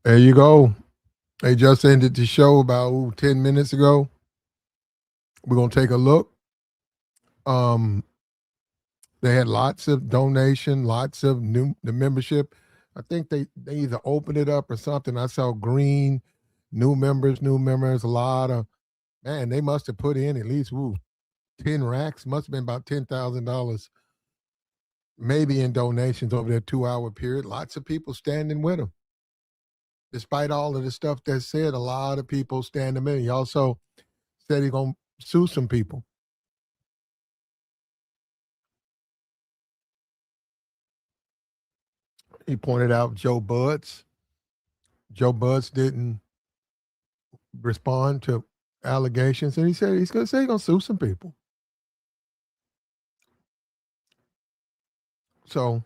There you go. They just ended the show about 10 minutes ago. We're going to take a look. Um, they had lots of donation, lots of the membership. I think they either opened it up or something. I saw green, new members, a lot of, man, they must have put in at least 10 racks, must have been about $10,000 maybe in donations over that 2-hour period. Lots of people standing with them. Despite all of the stuff that's said, a lot of people standing with him. He also said he's going to sue some people. He pointed out Joe Buds. Joe Buds didn't respond to allegations, and he said he's going to sue some people. So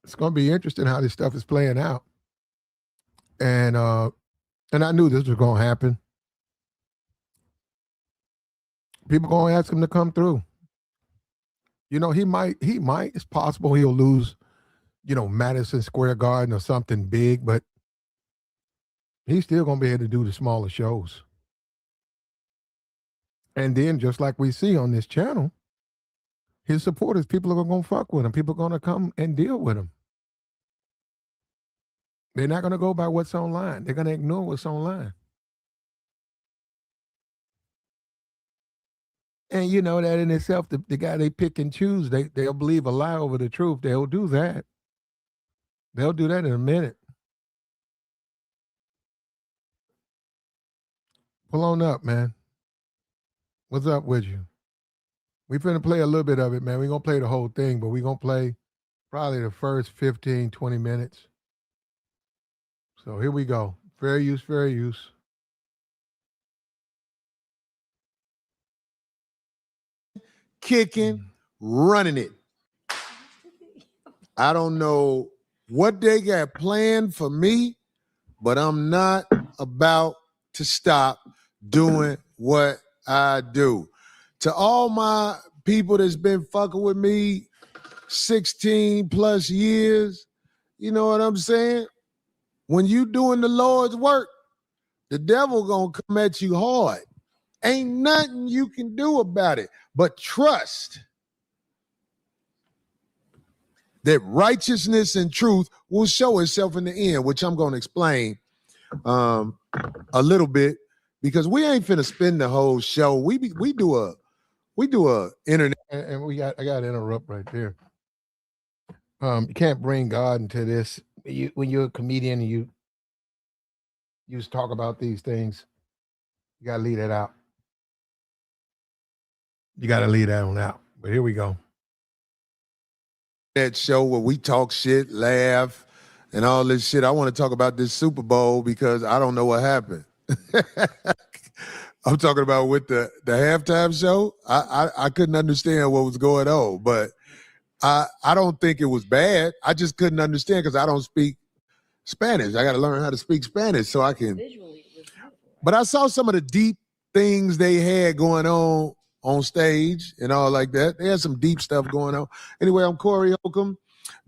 it's going to be interesting how this stuff is playing out. And I knew this was going to happen. People going to ask him to come through. You know, he might, it's possible he'll lose, Madison Square Garden or something big, but he's still going to be able to do the smaller shows. And then, just like we see on this channel, his supporters, people are going to fuck with him. People are going to come and deal with him. They're not going to go by what's online. They're going to ignore what's online. And you know that in itself, the guy they pick and choose, they'll believe a lie over the truth. They'll do that. They'll do that in a minute. Pull on up, man. What's up with you? We're going to play a little bit of it, man. We're going to play the whole thing, but we're going to play probably the first 15, 20 minutes. So here we go. Fair use, fair use. Kicking, running it. I don't know what they got planned for me, but I'm not about to stop doing what I do. To all my people that's been fucking with me 16 plus years, you know what I'm saying? When you doing the Lord's work, the devil gonna come at you hard. Ain't nothing you can do about it but trust that righteousness and truth will show itself in the end, which I'm going to explain a little bit, because we ain't finna spend the whole show. We do a internet, and I got to interrupt right there. You can't bring God into this. When you're a comedian and you just talk about these things, you got to leave that out. You got to leave that one out. But here we go. That show where we talk shit, laugh, and all this shit. I want to talk about this Super Bowl because I don't know what happened. I'm talking about with the halftime show. I couldn't understand what was going on, but I don't think it was bad. I just couldn't understand because I don't speak Spanish. I got to learn how to speak Spanish so I can. But I saw some of the deep things they had going on stage and all like that. They had some deep stuff going on. Anyway, I'm Corey Holcomb.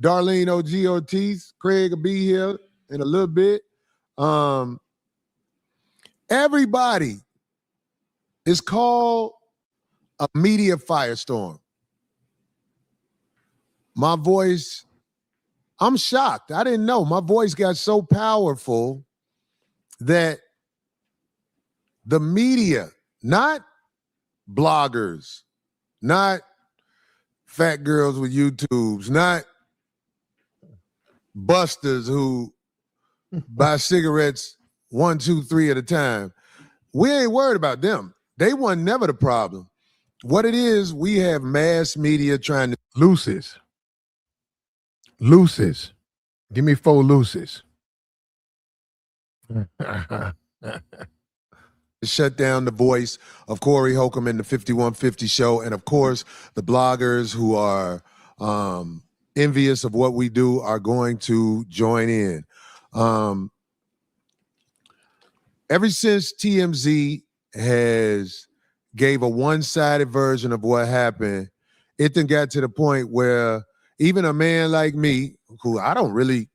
Darlene OG Ortiz. Craig will be here in a little bit. Everybody is called a media firestorm. My voice, I'm shocked. I didn't know. My voice got so powerful that the media, not bloggers, not fat girls with YouTubes, not busters who buy cigarettes 1, 2, 3 at a time. We ain't worried about them. They weren't never the problem. What it is, we have mass media trying to Looses. Give me 4 looses. shut down the voice of Corey Holcomb in the 5150 show. And of course, the bloggers who are envious of what we do are going to join in. Ever since TMZ has gave a one-sided version of what happened, it then got to the point where even a man like me, who I don't really,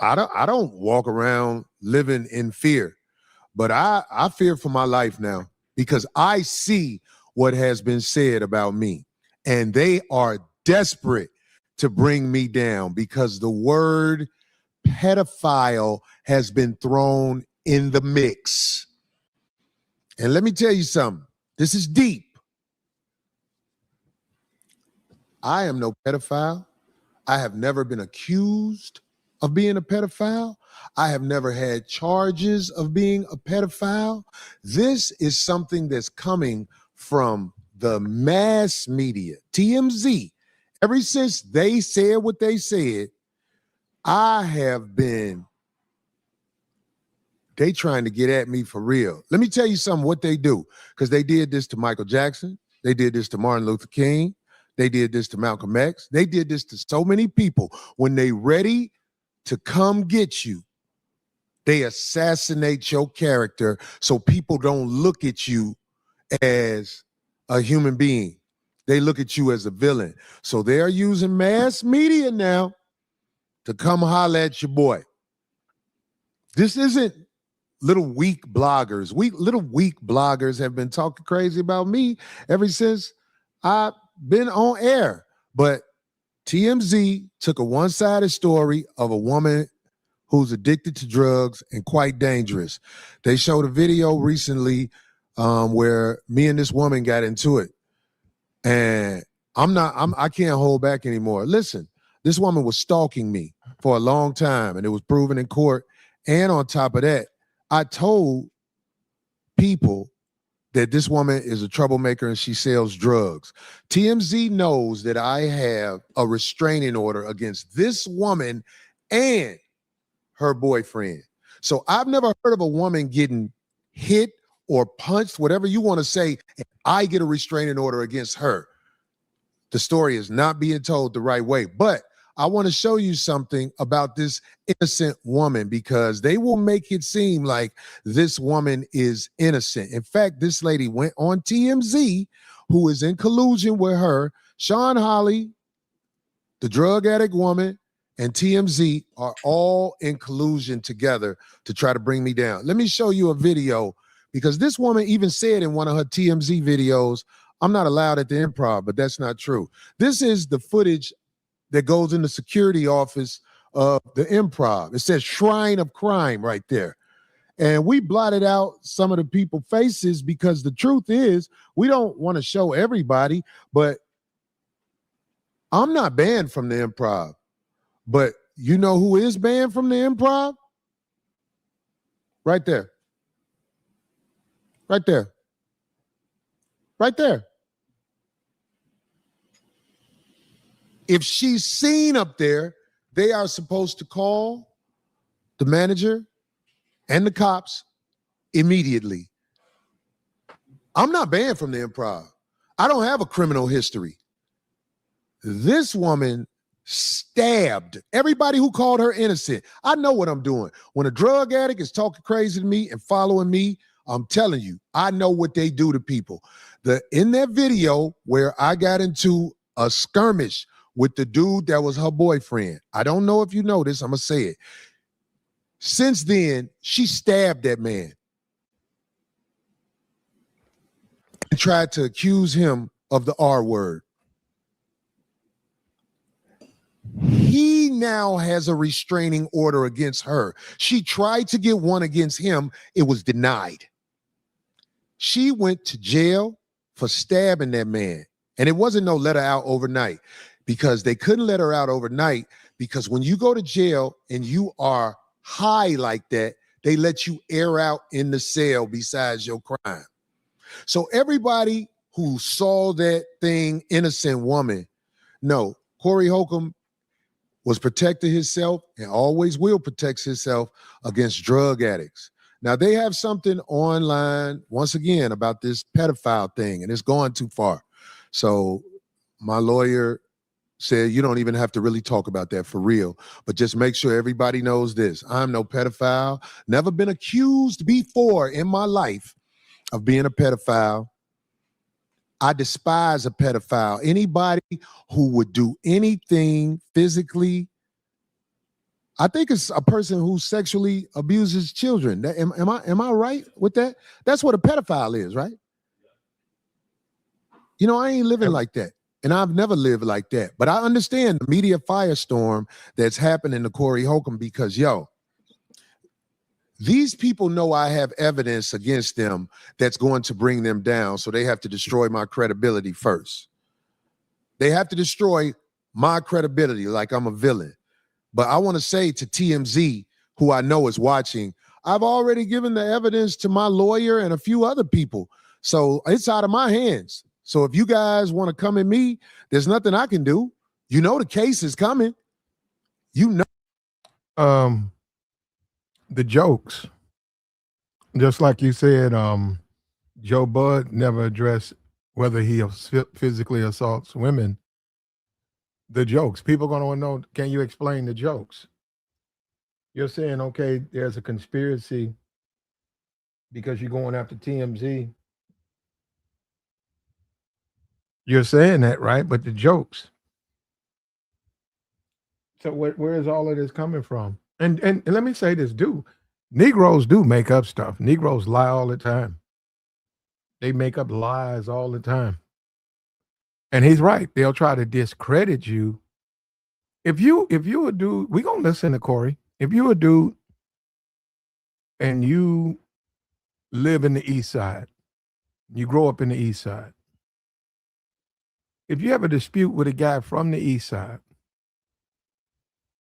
I don't walk around living in fear, but I fear for my life now because I see what has been said about me, and they are desperate to bring me down because the word pedophile has been thrown in the mix. And let me tell you something. This is deep. I am no pedophile. I have never been accused of being a pedophile. I have never had charges of being a pedophile. This is something that's coming from the mass media, TMZ. Ever since they said what they said, I have been, they trying to get at me for real. Let me tell you something what they do, because they did this to Michael Jackson. They did this to Martin Luther King. They did this to Malcolm X. They did this to so many people. When they ready to come get you, they assassinate your character so people don't look at you as a human being. They look at you as a villain. So they're using mass media now to come holler at your boy. This isn't little weak bloggers. Little weak bloggers have been talking crazy about me ever since I've been on air. But TMZ took a one-sided story of a woman who's addicted to drugs and quite dangerous. They showed a video recently where me and this woman got into it. And I can't hold back anymore. Listen, this woman was stalking me for a long time, and it was proven in court. And on top of that, I told people that this woman is a troublemaker and she sells drugs. TMZ knows that I have a restraining order against this woman and her boyfriend. So I've never heard of a woman getting hit or punched, whatever you want to say, and I get a restraining order against her. The story is not being told the right way. But I want to show you something about this innocent woman, because they will make it seem like this woman is innocent. In fact, this lady went on TMZ, who is in collusion with her. Sean Holly, the drug addict woman, and TMZ are all in collusion together to try to bring me down. Let me show you a video, because this woman even said in one of her TMZ videos, I'm not allowed at the Improv, but that's not true. This is the footage that goes in the security office of the Improv. It says Shrine of Crime right there. And we blotted out some of the people's faces because the truth is we don't want to show everybody, but I'm not banned from the Improv. But you know who is banned from the Improv? Right there. Right there. Right there. If she's seen up there, they are supposed to call the manager and the cops immediately. I'm not banned from the Improv. I don't have a criminal history. This woman stabbed everybody who called her innocent. I know what I'm doing. When a drug addict is talking crazy to me and following me, I'm telling you, I know what they do to people. In that video where I got into a skirmish with the dude that was her boyfriend, I don't know if you know this, I'm going to say it. Since then, she stabbed that man and tried to accuse him of the R word. He now has a restraining order against her. She tried to get one against him. It was denied. She went to jail for stabbing that man. And it wasn't no let her out overnight, because they couldn't let her out overnight, because when you go to jail and you are high like that, they let you air out in the cell besides your crime. So everybody who saw that thing, innocent woman, no, Corey Holcomb was protecting himself and always will protect himself against drug addicts. Now, they have something online, once again, about this pedophile thing, and it's going too far. So my lawyer said, you don't even have to really talk about that for real, but just make sure everybody knows this. I'm no pedophile, never been accused before in my life of being a pedophile. I despise a pedophile. Anybody who would do anything physically I think it's a person who sexually abuses children. Am I right with that? That's what a pedophile is, right? You know, I ain't living like that. And I've never lived like that. But I understand the media firestorm that's happening to Corey Holcomb because, yo, these people know I have evidence against them that's going to bring them down. So they have to destroy my credibility first. They have to destroy my credibility like I'm a villain. But I want to say to TMZ, who I know is watching, I've already given the evidence to my lawyer and a few other people. So it's out of my hands. So if you guys want to come at me, there's nothing I can do. You know the case is coming. You know. The jokes, just like you said, Joe Bud never addressed whether he physically assaults women. The jokes, people going to want to know, can you explain the jokes? You're saying, okay, there's a conspiracy because you're going after TMZ. You're saying that, right? But the jokes. So where is all of this coming from? And let me say this, Negroes do make up stuff. Negroes lie all the time. They make up lies all the time. And he's right. They'll try to discredit you. If you a dude, we gonna listen to Corey. If you a dude and you live in the East Side, you grow up in the East Side. If you have a dispute with a guy from the East Side,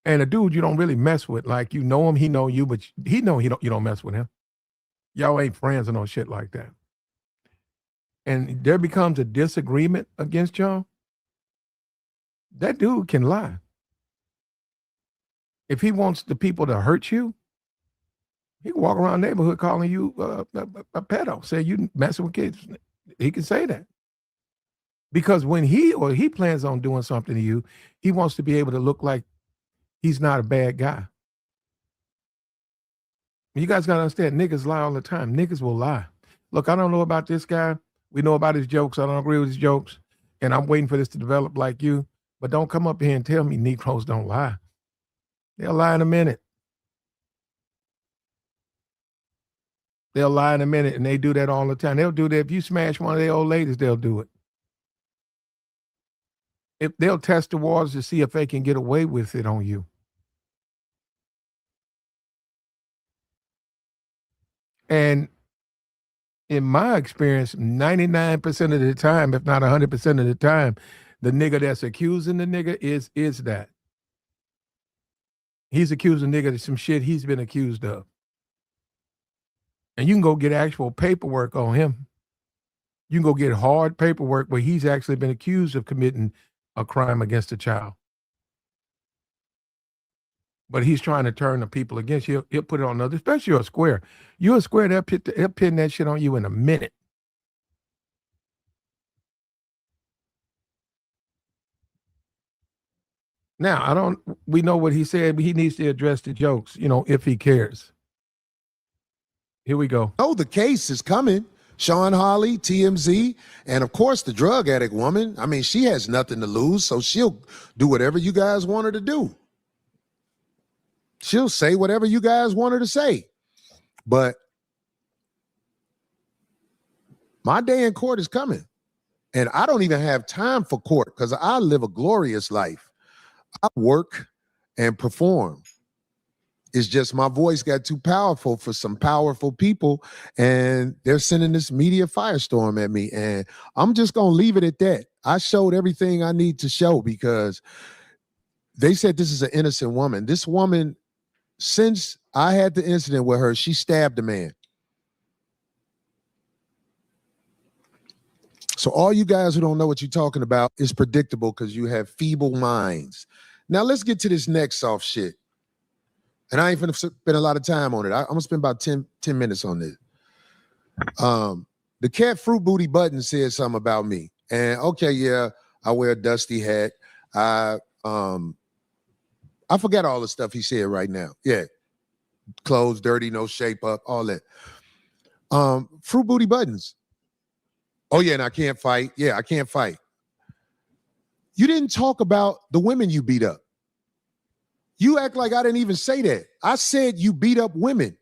and a dude you don't really mess with, like you know him, he know you, but you don't mess with him. Y'all ain't friends or no shit like that. And there becomes a disagreement against y'all, that dude can lie. If he wants the people to hurt you, he can walk around the neighborhood calling you a pedo, say you messing with kids. He can say that. Because when he plans on doing something to you, he wants to be able to look like he's not a bad guy. You guys got to understand, niggas lie all the time. Niggas will lie. Look, I don't know about this guy. We know about his jokes. I don't agree with his jokes. And I'm waiting for this to develop like you. But don't come up here and tell me Negroes don't lie. They'll lie in a minute. They'll lie in a minute, and they do that all the time. They'll do that. If you smash one of their old ladies, they'll do it. If they'll test the waters to see if they can get away with it on you. And in my experience, 99% of the time, if not 100% of the time, the nigga that's accusing the nigga is that. He's accusing the nigga of some shit he's been accused of. And you can go get actual paperwork on him. You can go get hard paperwork where he's actually been accused of committing a crime against a child. But he's trying to turn the people against you. He'll put it on others, especially you're a square. You're a square, they'll pin that shit on you in a minute. Now, we know what he said, but he needs to address the jokes, if he cares. Here we go. Oh, the case is coming. Sean Hawley, TMZ, and of course the drug addict woman. I mean, she has nothing to lose, so she'll do whatever you guys want her to do. She'll say whatever you guys want her to say. But my day in court is coming. And I don't even have time for court because I live a glorious life. I work and perform. It's just my voice got too powerful for some powerful people, and they're sending this media firestorm at me. And I'm just going to leave it at that. I showed everything I need to show because they said this is an innocent woman. This woman, since I had the incident with her, she stabbed a man. So all you guys who don't know what you're talking about is predictable because you have feeble minds. Now let's get to this next soft shit. And I ain't finna spend a lot of time on it. I'm gonna spend about 10 minutes on this. The cat Fruit Booty Button said something about me. And okay, yeah, I wear a dusty hat. I forgot all the stuff he said right now. Yeah. Clothes dirty, no shape up, all that. Fruit Booty Buttons. Oh, yeah, and I can't fight. Yeah, I can't fight. You didn't talk about the women you beat up. You act like I didn't even say that. I said you beat up women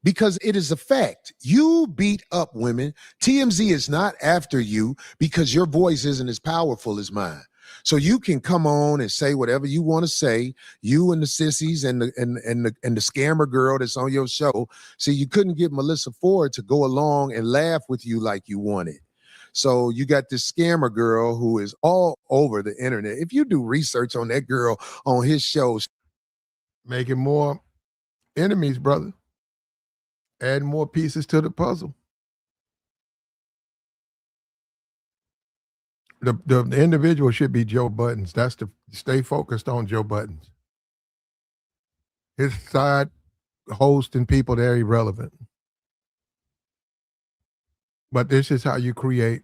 because it is a fact. You beat up women. TMZ is not after you because your voice isn't as powerful as mine. So you can come on and say whatever you want to say. You and the sissies and the scammer girl that's on your show. See, you couldn't get Melissa Ford to go along and laugh with you like you wanted. So you got this scammer girl who is all over the internet. If you do research on that girl on his shows, Making more enemies, brother. Adding more pieces to the puzzle. The individual should be Joe Buttons. That's the stay focused on Joe Buttons. His side host and people, they're irrelevant. But this is how you create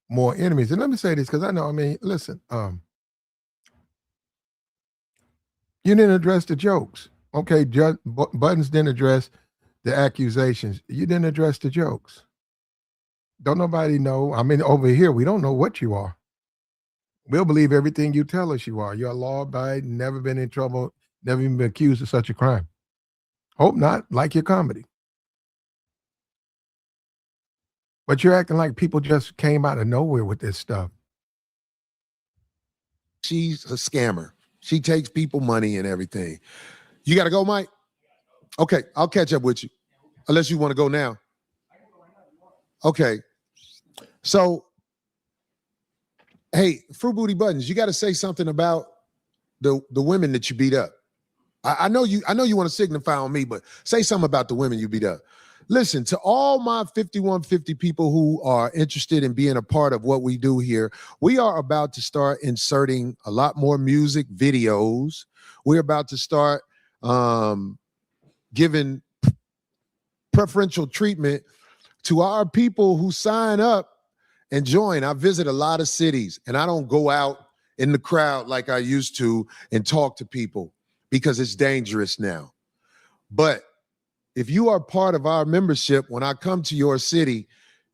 more enemies. And let me say this, because I know, listen, you didn't address the jokes. Okay, Buttons didn't address the accusations. You didn't address the jokes. Don't nobody know. Over here, we don't know what you are. We'll believe everything you tell us you are. You're a law-abiding, never been in trouble, never even been accused of such a crime. Hope not, like your comedy. But you're acting like people just came out of nowhere with this stuff. She's a scammer. She takes people money and everything. You got to go, Mike? Okay, I'll catch up with you. Unless you want to go now. Okay. So, hey, Fruit Booty Buttons, you got to say something about the women that you beat up. I know you want to signify on me, but say something about the women you beat up. Listen, to all my 5150 people who are interested in being a part of what we do here, we are about to start inserting a lot more music videos. We're about to start giving preferential treatment to our people who sign up and join. I visit a lot of cities, and I don't go out in the crowd like I used to and talk to people because it's dangerous now. But if you are part of our membership, when I come to your city,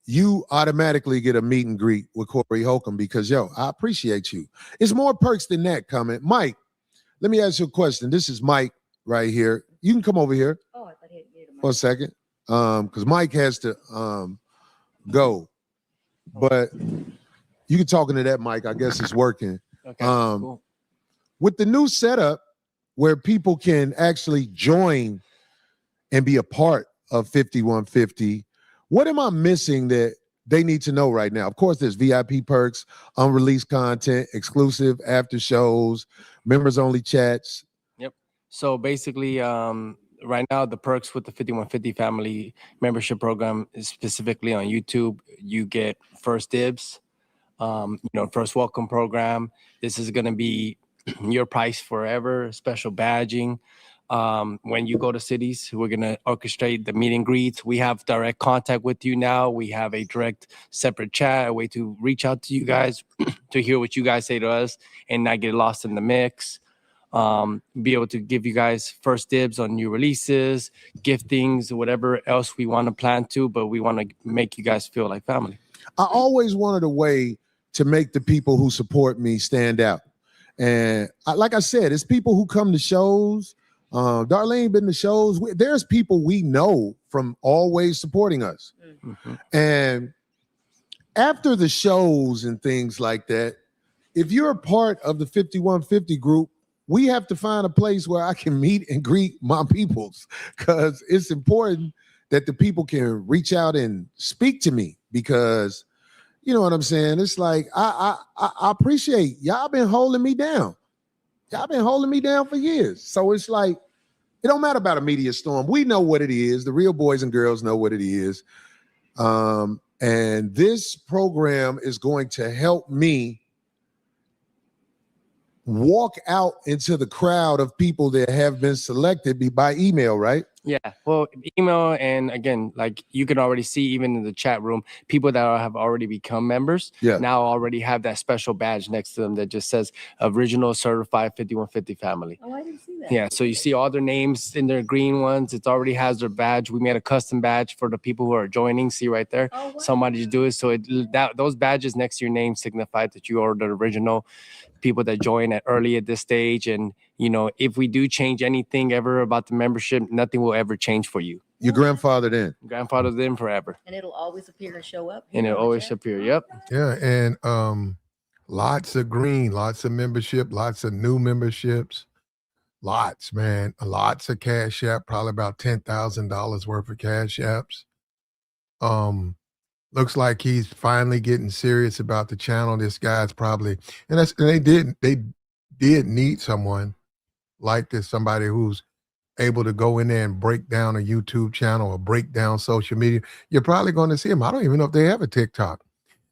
you automatically get a meet and greet with Corey Holcomb because, I appreciate you. It's more perks than that coming. Mike, let me ask you a question. This is Mike right here. You can come over here for a second because Mike has to go. But you can talk into that mic. I guess it's working. Okay, cool. With the new setup where people can actually join and be a part of 5150, what am I missing that they need to know right now? Of course, there's VIP perks, unreleased content, exclusive after shows, members only chats. Yep. So basically, right now, the perks with the 5150 family membership program is specifically on YouTube. You get first dibs, first welcome program. This is going to be your price forever, special badging. When you go to cities, we're going to orchestrate the meet and greets. We have direct contact with you now. We have a direct separate chat, a way to reach out to you guys to hear what you guys say to us and not get lost in the mix. Be able to give you guys first dibs on new releases, giftings, whatever else we want to plan to, but we want to make you guys feel like family. I always wanted a way to make the people who support me stand out. And like I said, it's people who come to shows. Darlene been to shows. There's people we know from always supporting us. Mm-hmm. And after the shows and things like that, if you're a part of the 5150 group, we have to find a place where I can meet and greet my peoples because it's important that the people can reach out and speak to me because you know what I'm saying? It's like, I appreciate y'all been holding me down. Y'all been holding me down for years. So it's like, it don't matter about a media storm. We know what it is. The real boys and girls know what it is. And this program is going to help me walk out into the crowd of people that have been selected by email, right? Yeah, well, email, and again, like you can already see even in the chat room, people that have already become members now already have that special badge next to them that just says original certified 5150 family. Oh, I didn't see that. Yeah, so you see all their names in their green ones. It already has their badge. We made a custom badge for the people who are joining. See right there, somebody do it. So those badges next to your name signify that you are the original people that join early at this stage, and you know, if we do change anything ever about the membership, nothing will ever change for you. Your grandfather then. Grandfather them forever. And it'll always appear and show up. And it'll always appear. Yep. Yeah, and lots of green, lots of membership, lots of new memberships, lots, man, lots of Cash App, probably about $10,000 worth of Cash Apps. Looks like he's finally getting serious about the channel. This guy's probably, and they did need someone like this, somebody who's able to go in there and break down a YouTube channel or break down social media. You're probably going to see them. I don't even know if they have a TikTok.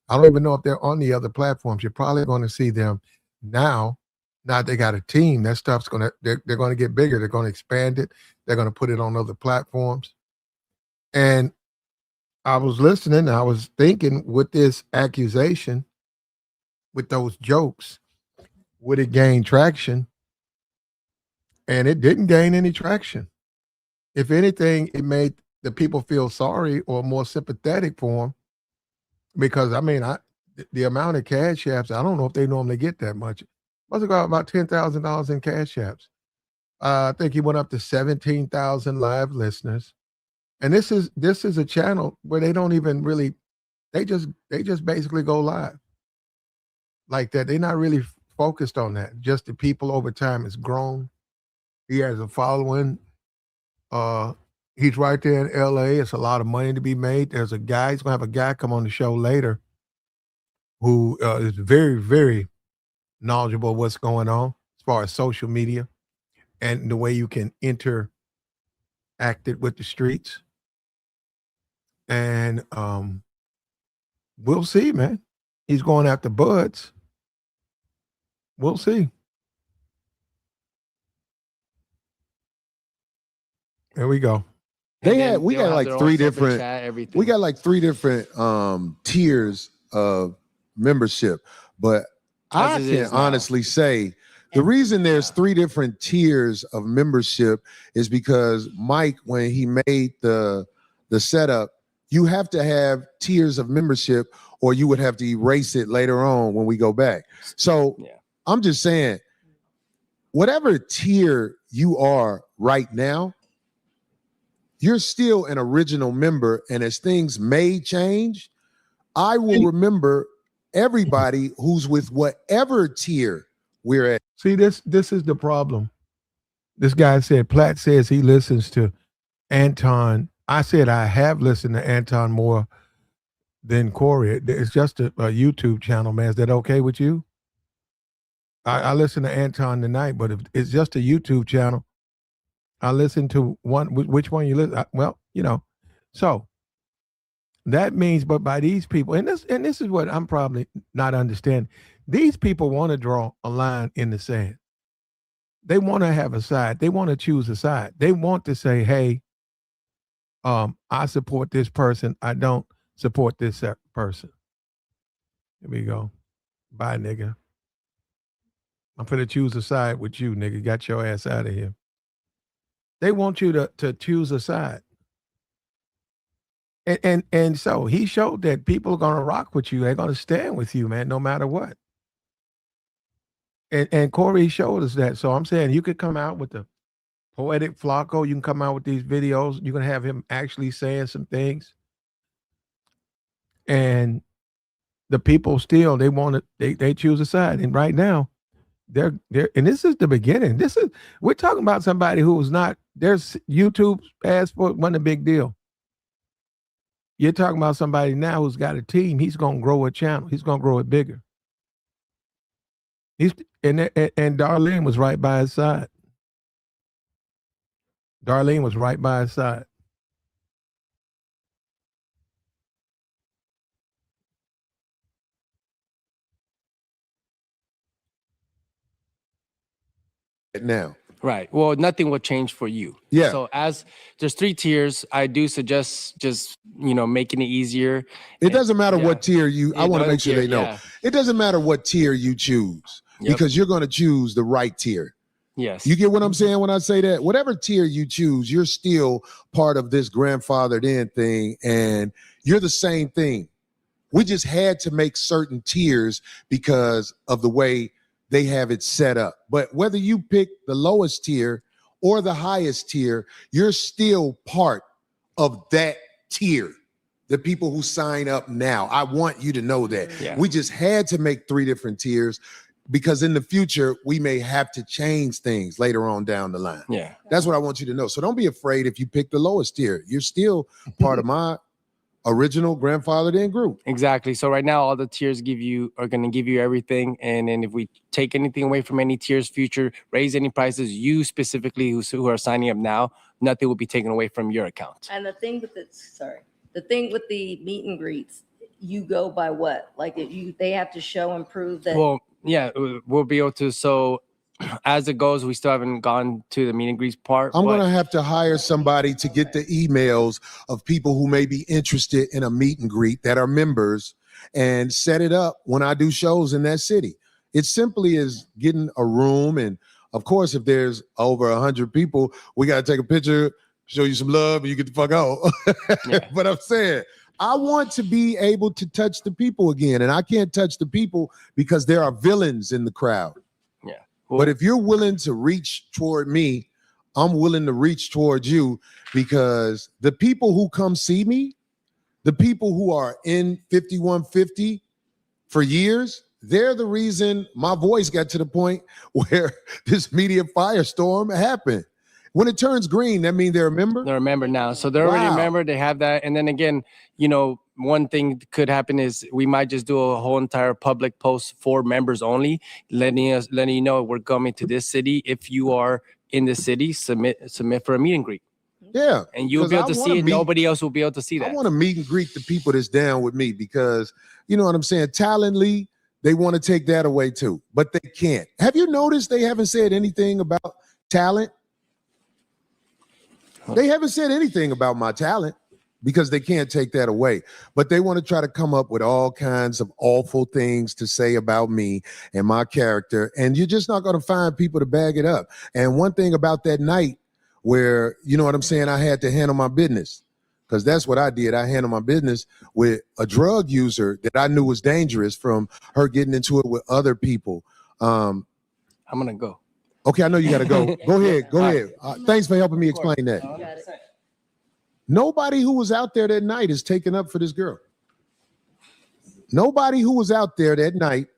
I don't even know if they're on the other platforms. You're probably going to see them now. Now they got a team. That stuff's they're going to get bigger. They're going to expand it. They're going to put it on other platforms. And I was listening. I was thinking, with this accusation, with those jokes, would it gain traction? And it didn't gain any traction. If anything, it made the people feel sorry or more sympathetic for him. Because, I mean, the amount of Cash Apps, I don't know if they normally get that much. Must have got about $10,000 in Cash Apps. I think he went up to 17,000 live listeners. And this is a channel where they don't even really, they just basically go live like that. They're not really focused on that. Just the people over time has grown. He has a following. He's right there in LA. It's a lot of money to be made. There's a guy, he's gonna have a guy come on the show later who is very, very knowledgeable of what's going on as far as social media and the way you can interact it with the streets. And we'll see, man. He's going after buds. We'll see. There we go. We They'll got have like their own three separate different, chat, everything. we got like three different tiers of membership. But I As it can is now. honestly say the reason there's three different tiers of membership is because Mike, when he made the setup, you have to have tiers of membership or you would have to erase it later on when we go back. So Yeah. I'm just saying, whatever tier you are right now, you're still an original member. And as things may change, I will remember everybody who's with whatever tier we're at. See, this is the problem. This guy said, Platt says he listens to Anton. I said I have listened to Anton more than Corey. It's just a YouTube channel, man. Is that okay with you? I listened to Anton tonight, but if it's just a YouTube channel, I listen to one. Which one you listen? Well, you know, so that means, but by these people, and this is what I'm probably not understanding. These people want to draw a line in the sand. They want to have a side. They want to choose a side. They want to say, hey, I support this person. I don't support this person. Here we go. Bye, nigga. I'm finna choose a side with you, nigga. Got your ass out of here. They want you to choose a side. And so he showed that people are gonna rock with you. They're gonna stand with you, man, no matter what. And Corey showed us that. So I'm saying you could come out with the Poetic Flacco. You can come out with these videos. You're gonna have him actually saying some things. And the people still, they want to, they choose a side. And right now, they're and this is the beginning. We're talking about somebody who's not, there's YouTube passport wasn't a big deal. You're talking about somebody now who's got a team. He's gonna grow a channel. He's gonna grow it bigger. And Darlene was right by his side. Darlene was right by his side. Now. Right. Well, nothing will change for you. Yeah. So as there's 3 tiers, I do suggest just, making it easier. It doesn't matter Yeah. what tier I want to make sure they know. Yeah. It doesn't matter what tier you choose because you're going to choose the right tier. Yes. You get what I'm saying when I say that? Whatever tier you choose, you're still part of this grandfathered in thing, and you're the same thing. We just had to make certain tiers because of the way they have it set up. But whether you pick the lowest tier or the highest tier, you're still part of that tier. The people who sign up now. I want you to know that. Yeah. We just had to make 3 different tiers because in the future, we may have to change things later on down the line. Yeah. That's what I want you to know. So don't be afraid if you pick the lowest tier. You're still part of my original grandfathered in group. Exactly. So right now, all the tiers are going to give you everything. And then if we take anything away from any tiers future, raise any prices, you specifically who are signing up now, nothing will be taken away from your account. And the thing with the meet and greets, you go by what? Like they have to show and prove that. Well, yeah, we'll be able to. So as it goes, we still haven't gone to the meet and greets part. I'm but- going to have to hire somebody to get the emails of people who may be interested in a meet and greet that are members and set it up when I do shows in that city. It simply is getting a room. And of course, if there's over 100 people, we got to take a picture, show you some love, and you get the fuck out. Yeah. But I'm saying, I want to be able to touch the people again. And I can't touch the people because there are villains in the crowd. Yeah. But if you're willing to reach toward me, I'm willing to reach toward you, because the people who come see me, the people who are in 5150 for years, they're the reason my voice got to the point where this media firestorm happened. When it turns green, that means they're a member? They're a member now. So they're already a Wow. member. They have that. And then again, one thing could happen is we might just do a whole entire public post for members only, letting you know we're coming to this city. If you are in the city, submit for a meet and greet. Yeah. And you'll be able to see it. Nobody else will be able to see that. I want to meet and greet the people that's down with me, because you know what I'm saying? Talently, they want to take that away too, but they can't. Have you noticed they haven't said anything about talent? They haven't said anything about my talent because they can't take that away. But they want to try to come up with all kinds of awful things to say about me and my character. And you're just not going to find people to bag it up. And one thing about that night where, you know what I'm saying, I had to handle my business, because that's what I did. I handled my business with a drug user that I knew was dangerous from her getting into it with other people. I'm going to go. Okay, I know you got to go. Go ahead. Go ahead. Thanks for helping me explain that. You got it. Nobody who was out there that night is taking up for this girl. Nobody who was out there that night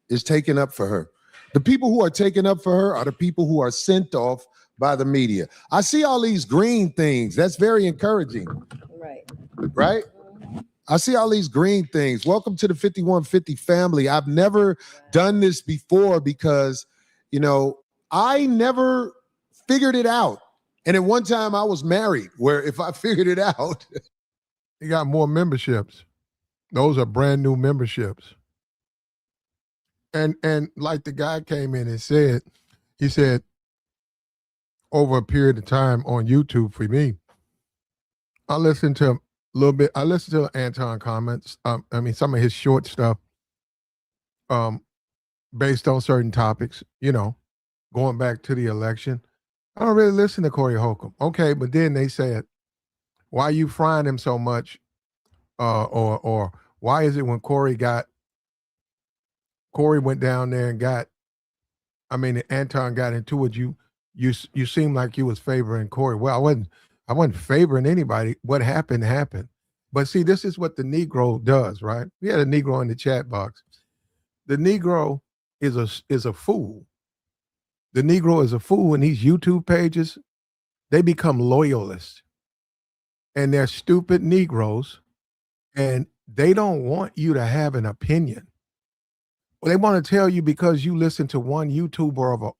is taking up for her. The people who are taking up for her are the people who are sent off by the media. I see all these green things. That's very encouraging, Right. right? I see all these green things. Welcome to the 5150 family. I've never done this before because, I never figured it out. And at one time I was married, where if I figured it out. You got more memberships. Those are brand new memberships. And like the guy came in and said, he said, over a period of time on YouTube for me, I listened to a little bit. I listened to Anton comments. Some of his short stuff, based on certain topics, going back to the election. I don't really listen to Corey Holcomb. Okay, but then they said, why are you frying him so much? Or why is it when Corey went down there and Anton got into it, you seemed like you was favoring Corey. Well, I wasn't favoring anybody. What happened happened. But see, this is what the Negro does, right? We had a Negro in the chat box. The Negro is a fool. The Negro is a fool, and these YouTube pages, they become loyalists. And they're stupid Negroes, and they don't want you to have an opinion. Well, they want to tell you because you listen to one YouTuber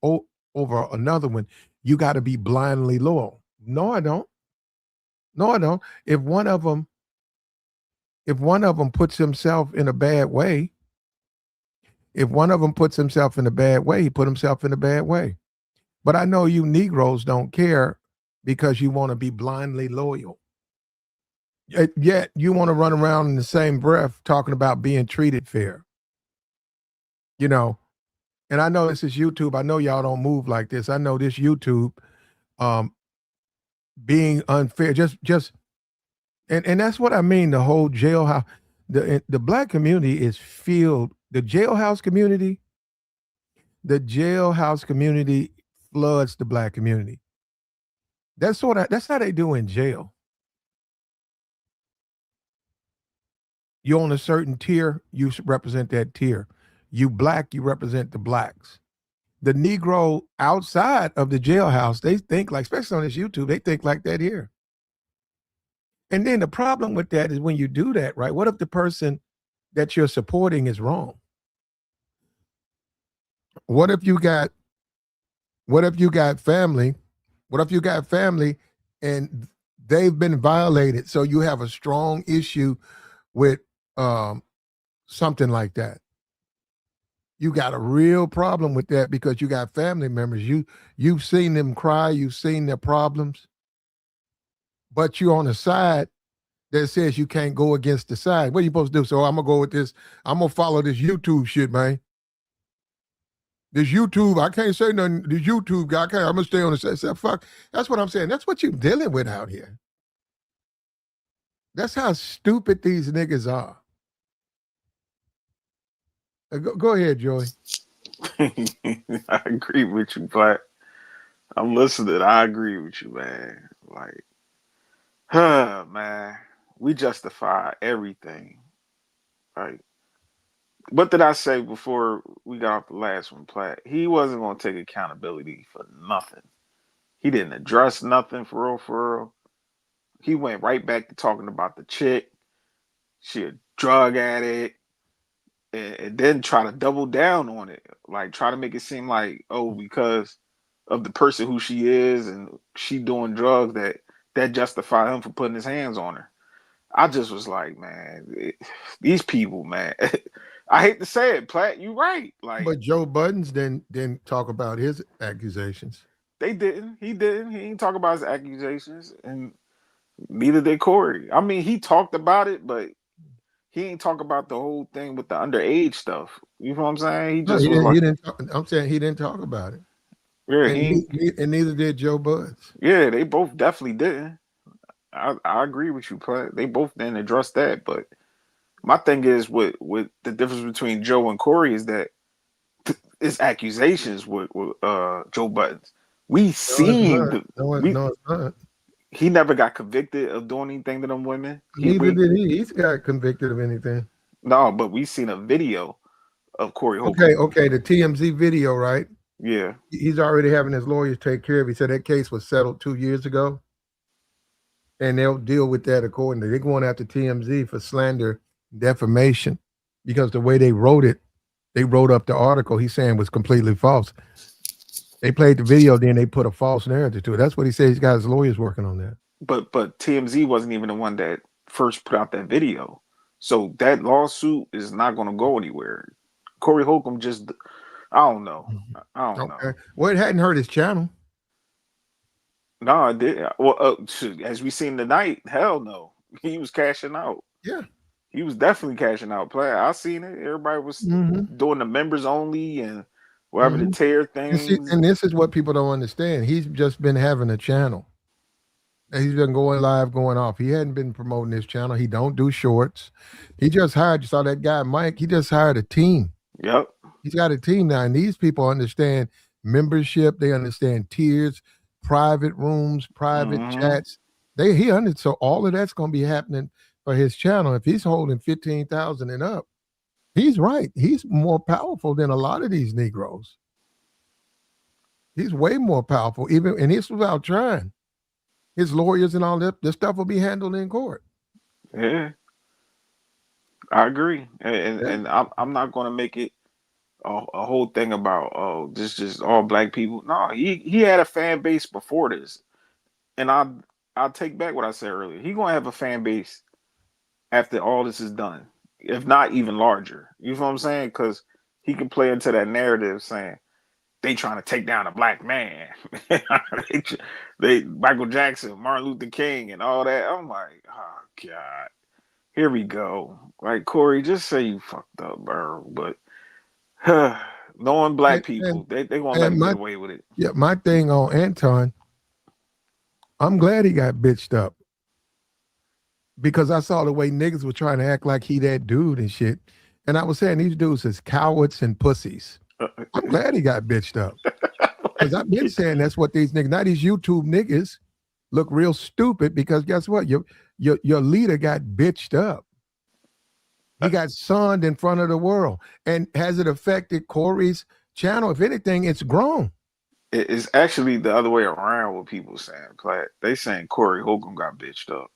over another one, you got to be blindly loyal. No, I don't. If one of them puts himself in a bad way, he put himself in a bad way. But I know you Negroes don't care because you want to be blindly loyal. Yet you want to run around in the same breath talking about being treated fair. And I know this is YouTube. I know y'all don't move like this. I know this YouTube being unfair, and that's what I mean. The whole jailhouse, the Black community is filled. The jailhouse community, the jailhouse community floods the black community. That's how they do in jail. You're on a certain tier, you represent that tier. You black, you represent the blacks. The Negro outside of the jailhouse, they think like, especially on this YouTube, they think like that here. And then the problem with that is when you do that, right? What if the person that you're supporting is wrong? What if you got family? What if you got family and they've been violated? So you have a strong issue with something like that. You got a real problem with that because you got family members. You've seen them cry, you've seen their problems, but you're on a side that says you can't go against the side. What are you supposed to do? So I'm gonna go with this. I'm gonna follow this YouTube shit, man. This YouTube, I can't say nothing. This YouTube guy, I'm gonna stay on the side. Fuck. That's what I'm saying. That's what you're dealing with out here. That's how stupid these niggas are. Go ahead, Joey. I agree with you, Black. I'm listening. I agree with you, man. Like, man, we justify everything. Right? What did I say before we got off the last one, Platt? He wasn't going to take accountability for nothing. He didn't address nothing for real, for real. He went right back to talking about the chick. She a drug addict. And then try to double down on it. Like, try to make it seem like, oh, because of the person who she is and she doing drugs, that justify him for putting his hands on her. I just was like, man, these people, man. I hate to say it, Platt, you right. Like, but Joe Buttons didn't talk about his accusations. They didn't. He didn't. He didn't talk about his accusations, and neither did Corey. I mean, he talked about it, but he ain't talk about the whole thing with the underage stuff. You know what I'm saying? He just I'm saying he didn't talk about it. Yeah, and neither did Joe Buttons. Yeah, they both definitely didn't. I agree with you, Platt. They both didn't address that. But my thing is with the difference between Joe and Corey is that it's accusations with Joe Buttons. We seen no, it's not. He never got convicted of doing anything to them women. Neither did he. He's got convicted of anything. No, but we seen a video of Corey Holcomb. Okay, the TMZ video, right? Yeah. He's already having his lawyers take care of it. He said that case was settled 2 years ago. And they'll deal with that accordingly. They're going after TMZ for slander, defamation, because the way they wrote it, they wrote up the article he's saying was completely false. They played the video, then they put a false narrative to it. That's what he said. He's got his lawyers working on that. But TMZ wasn't even the one that first put out that video. So that lawsuit is not going to go anywhere. Corey Holcomb just, I don't know. Know. Well, it hadn't hurt his channel. No, it did. Well, as we seen tonight, hell no. He was cashing out. Yeah. He was definitely cashing out. Player, I seen it. Everybody was doing the members only and whatever the tear things. And this is what people don't understand. He's just been having a channel. He's been going live, going off. He hadn't been promoting his channel. He don't do shorts. He just hired, you saw that guy, Mike, he just hired a team. Yep. He's got a team now. And these people understand membership. They understand tiers, private rooms, private chats. So all of that's going to be happening for his channel. If he's holding 15,000 and up, he's right. He's more powerful than a lot of these Negroes. He's way more powerful, and this without trying. His lawyers and all that, this stuff will be handled in court. Yeah, I agree. And I'm not going to make it a whole thing about just all black people. No, he had a fan base before this, and I'll take back what I said earlier. He's gonna have a fan base after all this is done, if not even larger. You know what I'm saying? Because he can play into that narrative saying they trying to take down a black man. they Michael Jackson, Martin Luther King, and all that. I'm like, oh God, here we go. Like, Corey, just say you fucked up, bro. But knowing black people, they gonna let him get away with it. Yeah, my thing on Anton, I'm glad he got bitched up. Because I saw the way niggas were trying to act like he that dude and shit. And I was saying these dudes is cowards and pussies. I'm glad he got bitched up. Because I've been saying that's what these niggas, now these YouTube niggas look real stupid because guess what? Your leader got bitched up. He got sunned in front of the world. And has it affected Corey's channel? If anything, it's grown. It's actually the other way around what people saying, Platt. They saying Corey Holcomb got bitched up.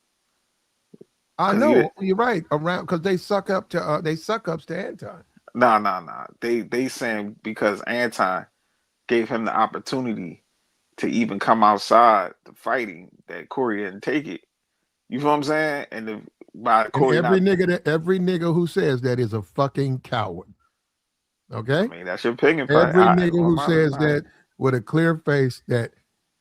I know you're right. Around because they suck ups to Anton. Nah. They saying because Anton gave him the opportunity to even come outside the fighting that Corey didn't take it. You know what I'm saying? And by Corey, every nigga who says that is a fucking coward. Okay, I mean that's your opinion. Every nigga who says that with a clear face that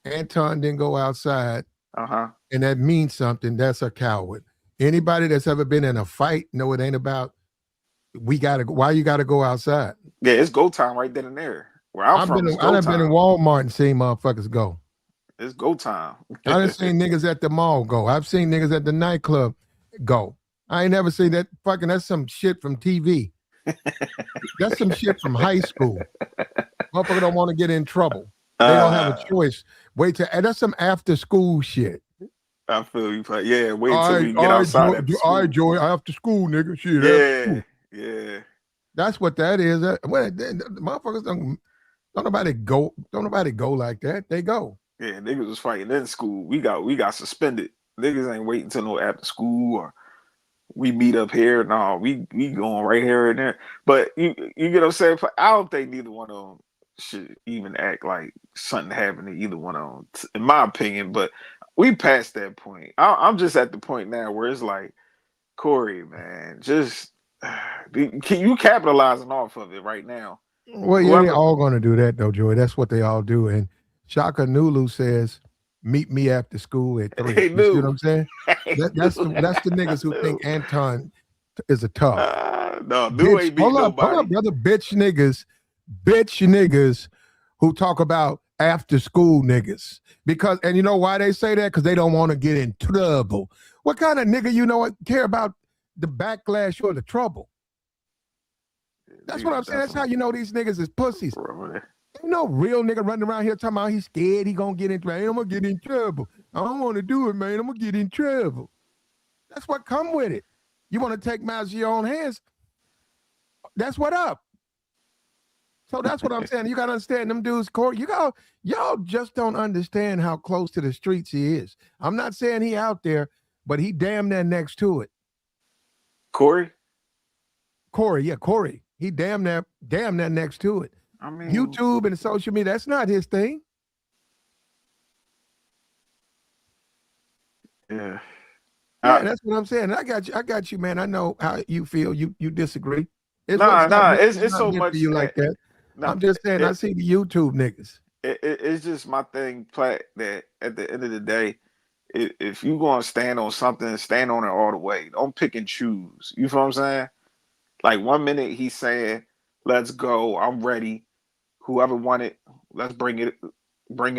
Anton didn't go outside, and that means something, that's a coward. Anybody that's ever been in a fight know it ain't about why you gotta go outside. Yeah, it's go time right then and there. Where I'm from, I've been in Walmart and seen motherfuckers go. It's go time. I done seen niggas at the mall go. I've seen niggas at the nightclub go. I ain't never seen that fucking, that's some shit from TV. That's some shit from high school. Motherfucker don't want to get in trouble. They don't have a choice. Wait till, that's some after school shit. I feel you, but yeah, wait till we get outside. All right, Joey, after school, nigga. Shit. Yeah. That's what that is. Motherfuckers don't nobody go like that. They go. Yeah, niggas was fighting in school. We got suspended. Niggas ain't waiting until no after school or we meet up here. No, we going right here and there. But you get what I'm saying? I don't think neither one of them should even act like something happened to either one of them, in my opinion. But we passed that point. I'm just at the point now where it's like, Corey, man, just you capitalizing off of it right now. Well, yeah, they're all going to do that though, Joey. That's what they all do. And Shaka Nulu says, "Meet me after school at 3." You see what I'm saying? That's the niggas who think Anton is a tough. No, dude ain't beat nobody. Hold up, brother. Bitch niggas who talk about after school niggas. Because, and you know why they say that? Because they don't want to get in trouble. What kind of nigga care about the backlash or the trouble? That's what I'm saying. That's how you know these niggas is pussies. Ain't no real nigga running around here talking about he's scared he gonna get in trouble. I'm gonna get in trouble. I don't want to do it, man. I'm gonna get in trouble. That's what come with it. You want to take matters in your own hands. That's what up. So that's what I'm saying. You gotta understand them dudes, Corey. Y'all just don't understand how close to the streets he is. I'm not saying he out there, but he damn near next to it. Corey, yeah, Corey. He damn near next to it. I mean, YouTube and social media, that's not his thing. Yeah. That's what I'm saying. I got you, man. I know how you feel. You disagree. It's so much for you like that. I'm just saying, I see the YouTube niggas. It's just my thing, Platt, that at the end of the day, if you gonna stand on something, stand on it all the way. Don't pick and choose. You feel what I'm saying? Like 1 minute he's saying, "Let's go, I'm ready. Whoever want it, let's bring it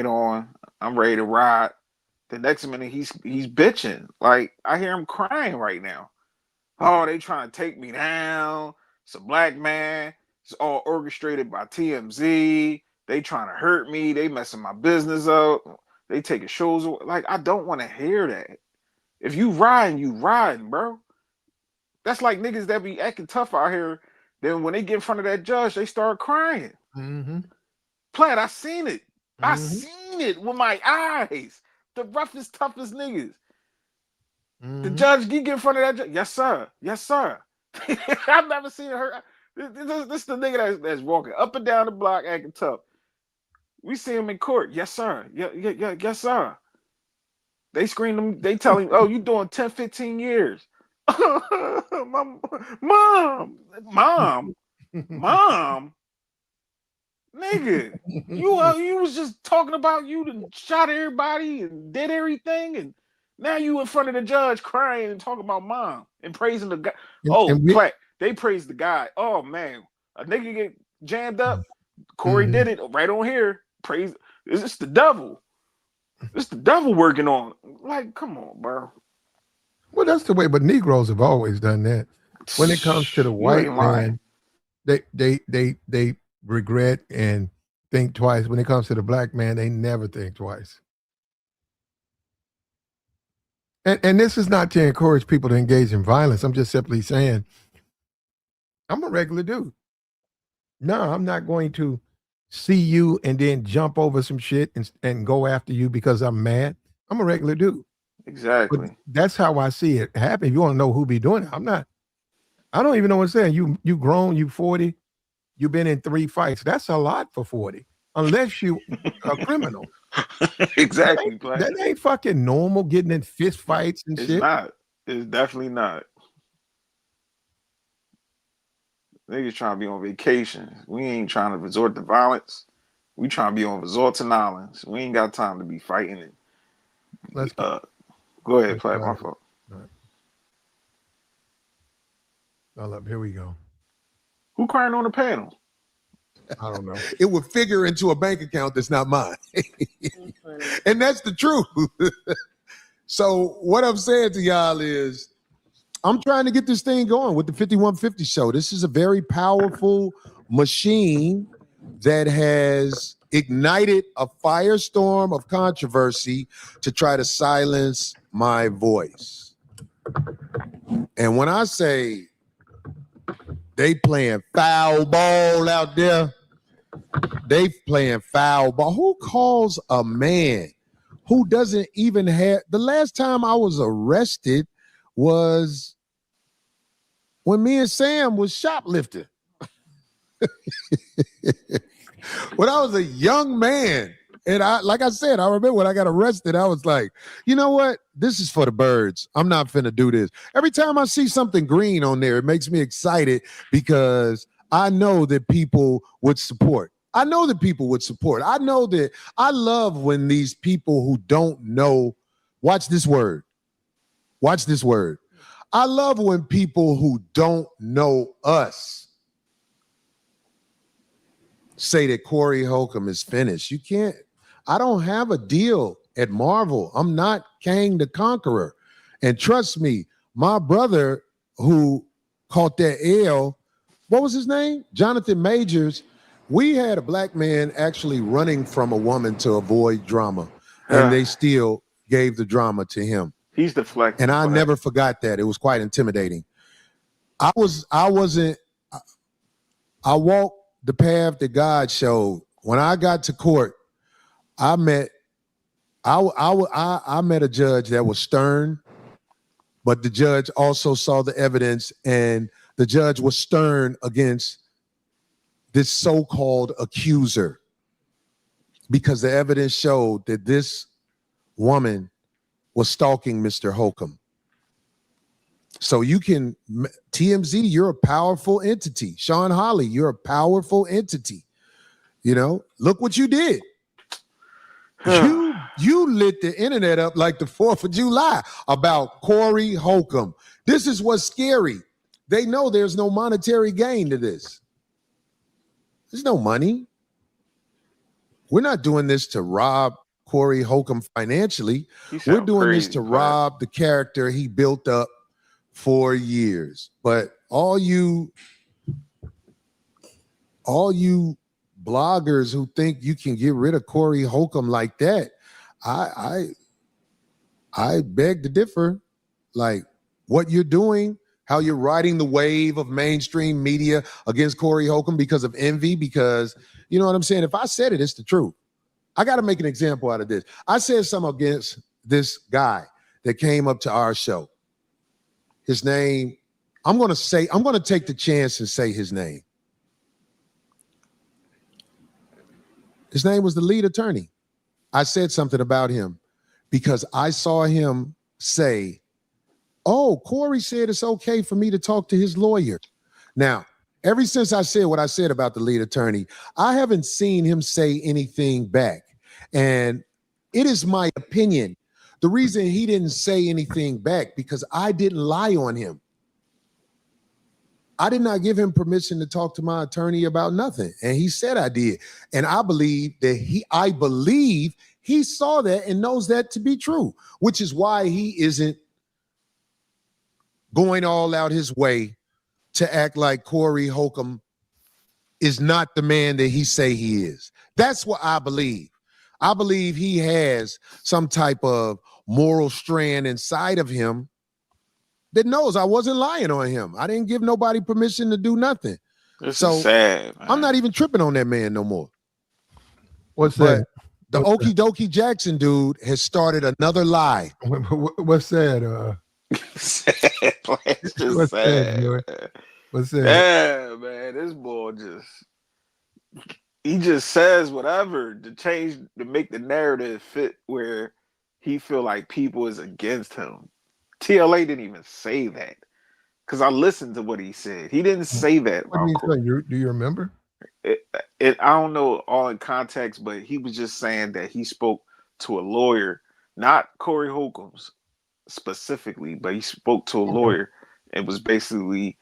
on. I'm ready to ride." The next minute he's bitching. Like I hear him crying right now. Oh, they trying to take me down. It's a black man. It's all orchestrated by TMZ. They trying to hurt me. They messing my business up. They taking shows away. Like I don't want to hear that. If you riding, bro. That's like niggas that be acting tough out here. Then when they get in front of that judge, they start crying. Mm-hmm. Platt, I seen it. Mm-hmm. I seen it with my eyes. The roughest, toughest niggas. Mm-hmm. The judge, you get in front of that judge. Yes, sir. Yes, sir. I've never seen her. This is the nigga that's walking up and down the block acting tough. We see him in court. Yes, sir. Yes, sir. They screen him. They tell him, oh, you doing 10, 15 years. Mom. Nigga, you was just talking about you and shot everybody and did everything, and now you in front of the judge crying and talking about mom and praising the guy. Platt, they praise the guy. Oh man, a nigga get jammed up. Corey did it right on here. Praise. Is this the devil? It's the devil working on. Like, come on, bro. Well, that's the way. But Negroes have always done that. When it comes to the white man, they regret and think twice. When it comes to the black man, they never think twice. And this is not to encourage people to engage in violence. I'm just simply saying, I'm a regular dude. No, I'm not going to see you and then jump over some shit and go after you because I'm mad. I'm a regular dude. But Exactly. that's how I see it happen. If you want to know who be doing it, I don't even know what to say. You grown, you 40, you've been in 3 fights. That's a lot for 40. Unless you a criminal. Exactly. That ain't fucking normal, getting in fist fights and It's shit. not. It's definitely not. Niggas trying to be on vacation. We ain't trying to resort to violence. We trying to be on resorts and islands. We ain't got time to be fighting it. Let's Go ahead, let's play try my it. fault. All right. Hold up, here we go. Who crying on the panel? I don't know. It would figure into a bank account that's not mine. That's funny. And that's the truth. So what I'm saying to y'all is I'm trying to get this thing going with the 5150 show. This is a very powerful machine that has ignited a firestorm of controversy to try to silence my voice. And when I say they playing foul ball out there, they playing foul ball. Who calls a man who doesn't even have, the last time I was arrested was when me and Sam was shoplifting. When I was a young man. And like I said, I remember when I got arrested, I was like, you know what? This is for the birds. I'm not finna do this. Every time I see something green on there, it makes me excited because I know that people would support. I know that people would support. I know that I love when these people who don't know, watch this word. Watch this word. I love when people who don't know us say that Corey Holcomb is finished. You can't. I don't have a deal at Marvel. I'm not Kang the Conqueror. And trust me, my brother who caught that L, what was his name? Jonathan Majors. We had a black man actually running from a woman to avoid drama, and they still gave the drama to him. He's deflecting. And I never forgot that. It was quite intimidating. I walked the path that God showed. When I got to court, I met a judge that was stern, but the judge also saw the evidence, and the judge was stern against this so-called accuser because the evidence showed that this woman was stalking Mr. Holcomb. So you can, TMZ, you're a powerful entity. Sean Holly, you're a powerful entity. You know, look what you did. You lit the internet up like the 4th of July about Corey Holcomb. This is what's scary. They know there's no monetary gain to this. There's no money. We're not doing this to rob Corey Holcomb financially. We're doing this to rob the character he built up for years. But all you bloggers who think you can get rid of Corey Holcomb like that, I beg to differ. Like what you're doing, how you're riding the wave of mainstream media against Corey Holcomb because of envy, because you know what I'm saying? If I said it, it's the truth. I got to make an example out of this. I said something against this guy that came up to our show. His name, I'm going to take the chance and say his name. His name was the lead attorney. I said something about him because I saw him say, oh, Corey said it's okay for me to talk to his lawyer. Now, ever since I said what I said about the lead attorney, I haven't seen him say anything back. And it is my opinion. The reason he didn't say anything back because I didn't lie on him. I did not give him permission to talk to my attorney about nothing. And he said I did. And I believe he saw that and knows that to be true, which is why he isn't going all out his way to act like Corey Holcomb is not the man that he say he is. That's what I believe. I believe he has some type of moral strand inside of him that knows I wasn't lying on him. I didn't give nobody permission to do nothing. This So is sad, man. I'm not even tripping on that man no more. What's But that? the What's Okie Dokie Jackson dude has started another lie. What's that? Sad, man. It's just What's that, sad. Joey? Man. What's that? Yeah, man. This boy he just says whatever to make the narrative fit where he feel like people is against him. TLA didn't even say that. Because I listened to what he said. He didn't say that What about do you say? Do you remember? I don't know all in context, but he was just saying that he spoke to a lawyer, not Corey Holcomb's specifically, but he spoke to a lawyer and was basically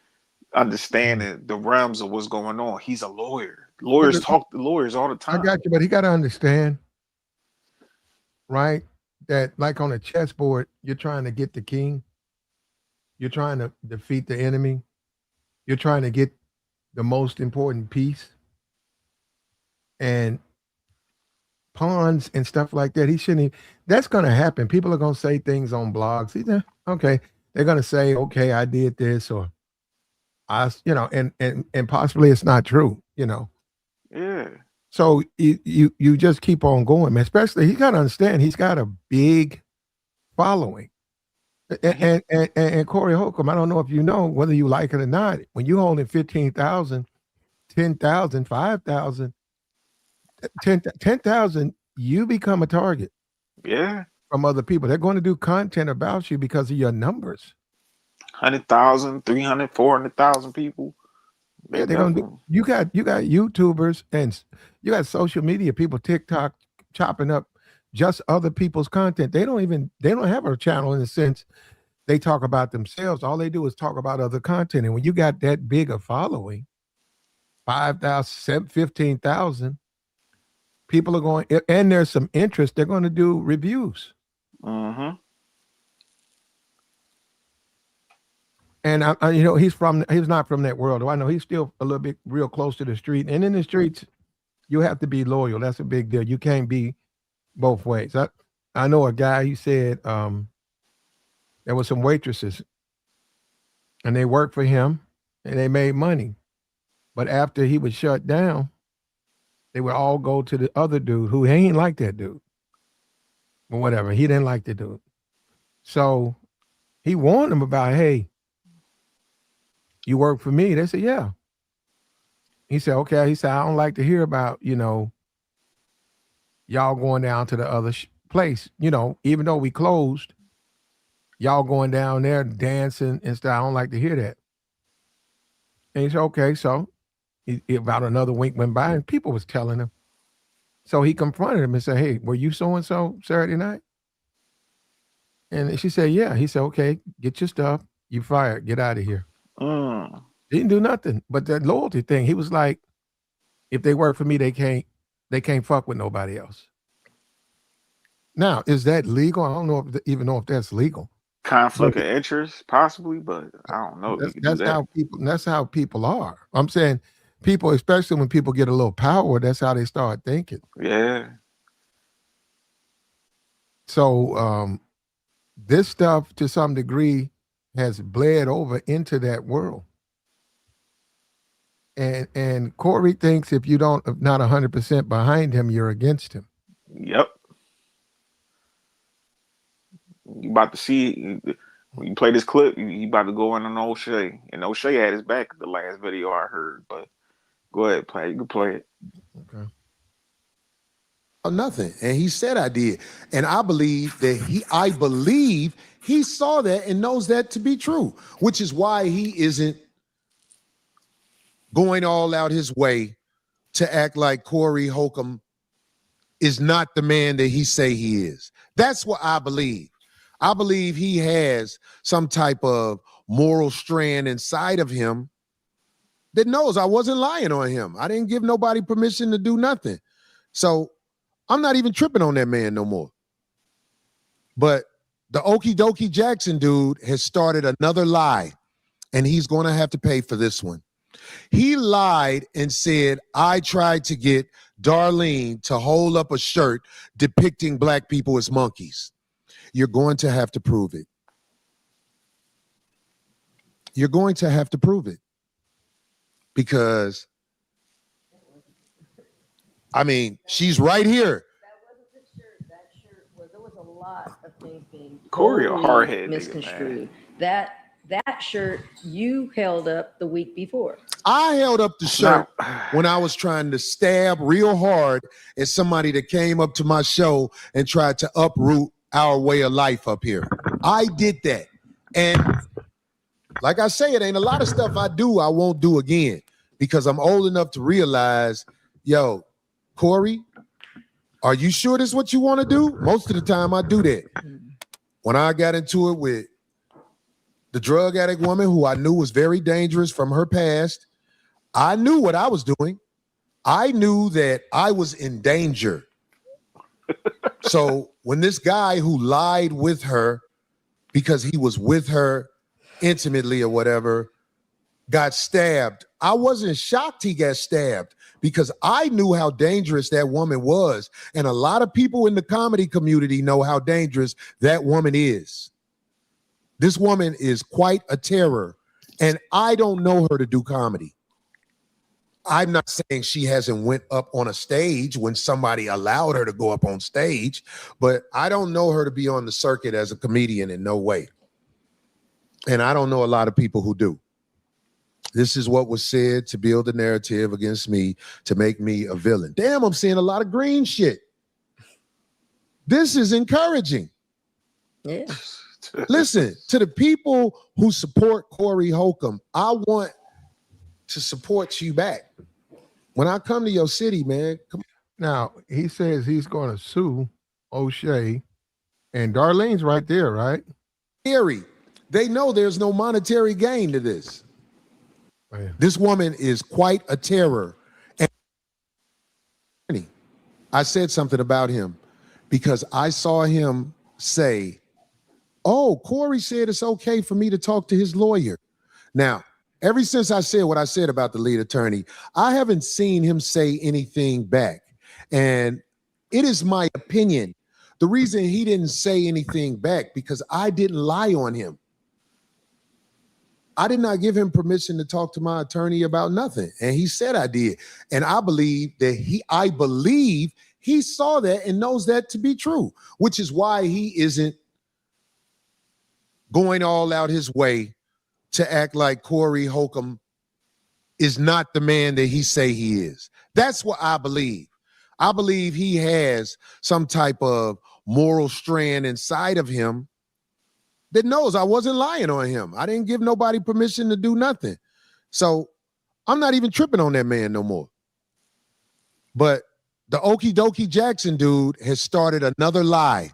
understanding the realms of what's going on. He's a lawyer. Lawyers talk to lawyers all the I time. got you, but he got to understand, right? That like on a chessboard, you're trying to get the king. You're trying to defeat the enemy. You're trying to get the most important piece. And pawns and stuff like that, he shouldn't. That's going to happen. People are going to say things on blogs. Okay, they're going to say, "Okay, I did this," or and possibly it's not true. Yeah. So you just keep on going, man. Especially he's got to understand he's got a big following. And Corey Holcomb, I don't know if you know whether you like it or not. When you holding 15,000, 10,000, 5,000, 10,000, you become a target. Yeah. From other people. They're going to do content about you because of your numbers. 100,000, 300, 400,000 people. Yeah, they're going to do. You got YouTubers and you got social media people, TikTok chopping up just other people's content. They don't have a channel in the sense they talk about themselves. All they do is talk about other content. And when you got that big a following, 5,000, 15,000, people are going, and there's some interest, they're going to do reviews. Mm-hmm. And he's not from that world. I know he's still a little bit real close to the street. And in the streets, you have to be loyal. That's a big deal. You can't be both ways. I know a guy, he said there were some waitresses and they worked for him and they made money. But after he was shut down, they would all go to the other dude who ain't like that dude. Or whatever. He didn't like the dude. So he warned them about, hey, you work for me? They said, yeah. He said, okay. He said, I don't like to hear about, y'all going down to the other place. Even though we closed, y'all going down there dancing and stuff. I don't like to hear that. And he said, okay. So about another week went by and people was telling him. So he confronted him and said, hey, were you so-and-so Saturday night? And she said, yeah. He said, okay, get your stuff. You fired. Get out of here. He didn't do nothing. But that loyalty thing, he was like, if they work for me, they can't fuck with nobody else. Now, is that legal? I don't know even know if that's legal. Conflict of interest, possibly, but I don't know. That's how people are. I'm saying people, especially when people get a little power, that's how they start thinking. Yeah. So this stuff to some degree has bled over into that world. And Corey thinks if you not 100% behind him, you're against him. Yep. You about to see when you play this clip, you about to go in on O'Shea. And O'Shea had his back the last video I heard, but go ahead, play. You can play it. Okay. Nothing. And he said I did. And I believe he saw that and knows that to be true, which is why he isn't going all out his way to act like Corey Holcomb is not the man that he say he is. That's what I believe. I believe he has some type of moral strand inside of him that knows I wasn't lying on him. I didn't give nobody permission to do nothing. So I'm not even tripping on that man no more. But the Okie Dokie Jackson dude has started another lie, and he's going to have to pay for this one. He lied and said, I tried to get Darlene to hold up a shirt depicting black people as monkeys. You're going to have to prove it. You're going to have to prove it. Because, I mean, she's right here. That wasn't the shirt. That shirt was, there was a lot of things being Corey a totally hardhead nigga, misconstrued. That shirt you held up the week before. I held up the shirt when I was trying to stab real hard at somebody that came up to my show and tried to uproot our way of life up here. I did that. And like I say, it ain't a lot of stuff I do I won't do again because I'm old enough to realize, yo, Corey, are you sure this is what you want to do? Most of the time I do that. When I got into it with the drug addict woman who I knew was very dangerous from her past, I knew what I was doing. I knew that I was in danger. So when this guy who lied with her because he was with her intimately or whatever got stabbed, I wasn't shocked he got stabbed because I knew how dangerous that woman was. And a lot of people in the comedy community know how dangerous that woman is. This woman is quite a terror, and I don't know her to do comedy. I'm not saying she hasn't went up on a stage when somebody allowed her to go up on stage, but I don't know her to be on the circuit as a comedian in no way. And I don't know a lot of people who do. This is what was said to build a narrative against me to make me a villain. Damn, I'm seeing a lot of green shit. This is encouraging. Yeah. Listen, to the people who support Corey Holcomb, I want to support you back. When I come to your city, man. Now, he says he's going to sue O'Shea, and Darlene's right there, right? Theory. They know there's no monetary gain to this. Man. This woman is quite a terror. And I said something about him because I saw him say, oh, Corey said it's okay for me to talk to his lawyer. Now, ever since I said what I said about the lead attorney, I haven't seen him say anything back. And it is my opinion. The reason he didn't say anything back because I didn't lie on him. I did not give him permission to talk to my attorney about nothing. And he said I did. And I believe he saw that and knows that to be true, which is why he isn't going all out his way to act like Corey Holcomb is not the man that he say he is. That's what I believe. I believe he has some type of moral strand inside of him that knows I wasn't lying on him. I didn't give nobody permission to do nothing. So I'm not even tripping on that man no more. But the Okie Dokie Jackson dude has started another lie,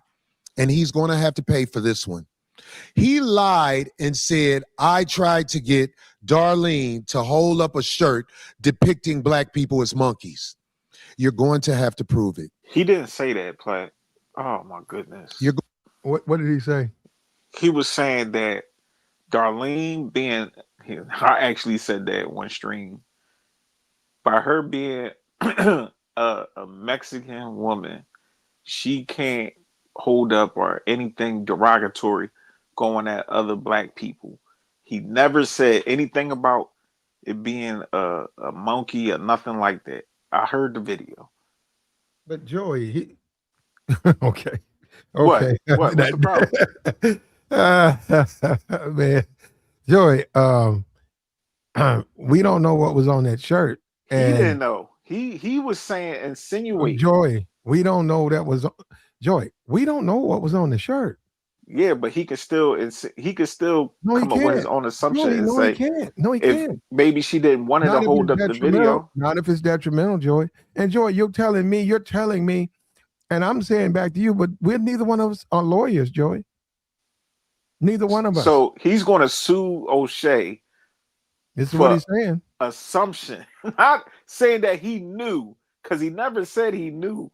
and he's going to have to pay for this one. He lied and said, I tried to get Darlene to hold up a shirt depicting black people as monkeys. You're going to have to prove it. He didn't say that, Platt. Oh, my goodness. What did he say? He was saying that Darlene being, I actually said that one stream, by her being a Mexican woman, she can't hold up or anything derogatory going at other black people. He never said anything about it being a monkey or nothing like that. I heard the video. But Joey, okay. What? What's the problem? Man, Joey, we don't know what was on that shirt. And he didn't know. He was saying insinuate. Joey, we don't know that was Joey. We don't know what was on the shirt. Yeah, but he could still come up with his own assumption and no, say he can't. No, he if can't. maybe she didn't want to hold up the video. Not if it's detrimental, Joey. And Joey, you're telling me, and I'm saying back to you, but neither one of us are lawyers, Joey. Neither one of us. So he's going to sue O'Shea. This is what he's saying. Assumption, not saying that he knew, because he never said he knew.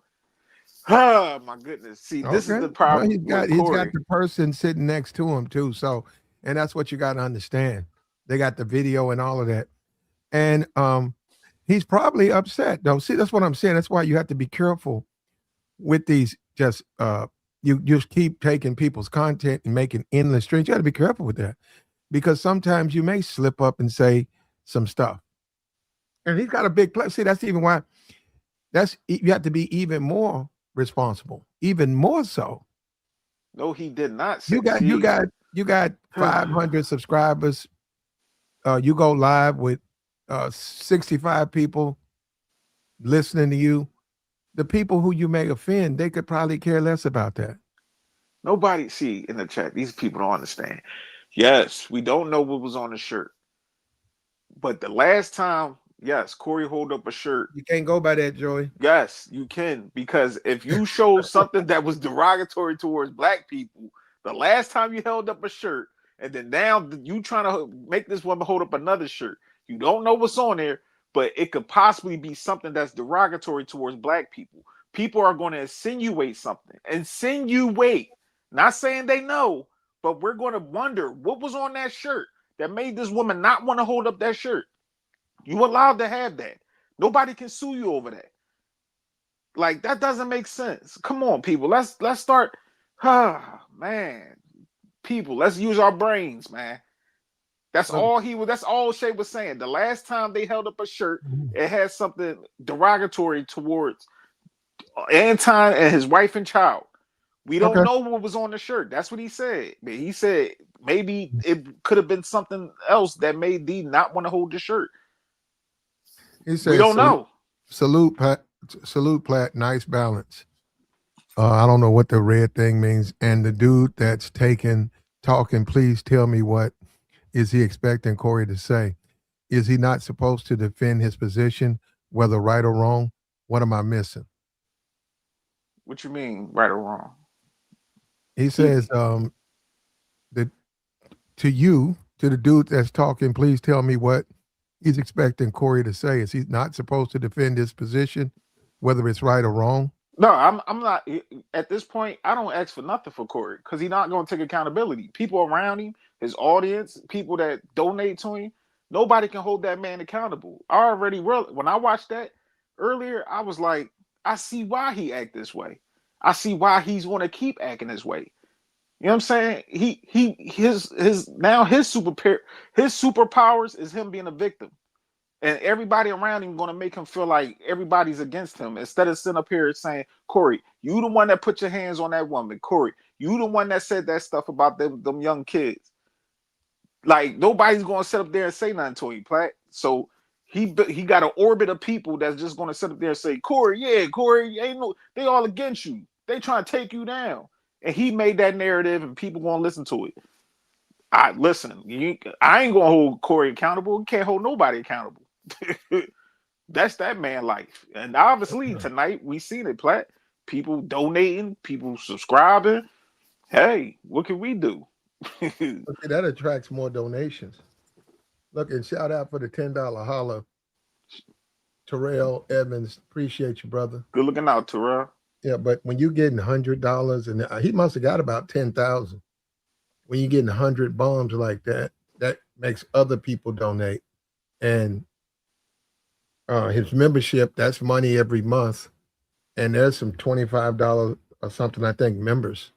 Oh my goodness! See, this is the problem. Well, he's got the person sitting next to him too. So, and that's what you got to understand. They got the video and all of that. And he's probably upset though. See, that's what I'm saying. That's why you have to be careful with these. Just you just keep taking people's content and making endless streams. You got to be careful with that because sometimes you may slip up and say some stuff. And he's got a big play. See, that's even why you have to be even more responsible, even more so. No, he did not say. You got 500 subscribers. You go live with 65 people listening to you. The people who you may offend, they could probably care less about that. Nobody see in the chat. These people don't understand. Yes, we don't know what was on the shirt, but the last time, yes, Corey hold up a shirt. You can't go by that, Joey. Yes, you can, because if you show something that was derogatory towards black people, the last time you held up a shirt, and then now you trying to make this woman hold up another shirt, you don't know what's on there, but it could possibly be something that's derogatory towards black people. People are going to insinuate something. Insinuate. Not saying they know, but we're going to wonder what was on that shirt that made this woman not want to hold up that shirt. You allowed to have that. Nobody can sue you over that. Like, that doesn't make sense. Come on, people. Let's start. Man. People, let's use our brains, man. That's all Shay was saying. The last time they held up a shirt, it had something derogatory towards Anton and his wife and child. We don't know what was on the shirt. That's what he said. He said maybe it could have been something else that made D not want to hold the shirt. He said, we don't know. Salute, Platt. Nice balance. I don't know what the red thing means. And the dude that's talking, please tell me what is he expecting Corey to say? Is he not supposed to defend his position, whether right or wrong? What am I missing? What you mean, right or wrong? He says, to the dude that's talking, please tell me what he's expecting Corey to say. Is he not supposed to defend his position, whether it's right or wrong? No, I'm not. At this point, I don't ask for nothing for Corey because he's not going to take accountability. People around him, his audience, people that donate to him, nobody can hold that man accountable. When I watched that earlier, I was like, I see why he act this way. I see why he's going to keep acting this way. You know what I'm saying? His superpowers is him being a victim. And everybody around him going to make him feel like everybody's against him. Instead of sitting up here saying, Corey, you the one that put your hands on that woman. Corey, you the one that said that stuff about them young kids. Like, nobody's going to sit up there and say nothing to him, Platt. So he got an orbit of people that's just going to sit up there and say, Corey, they all against you. They trying to take you down. And he made that narrative and people going to listen to it. I ain't going to hold Corey accountable. You can't hold nobody accountable. That's that man life. And obviously tonight we seen it, Platt. People donating, people subscribing. Hey, what can we do? Okay, that attracts more donations. Look, and shout out for the $10 holla. Terrell Evans, appreciate you, brother. Good looking out, Terrell. Yeah, but when you getting $100, and he must have got about 10,000. When you're getting 100 bombs like that, that makes other people donate. And his membership, that's money every month. And there's some $25 or something, I think, members,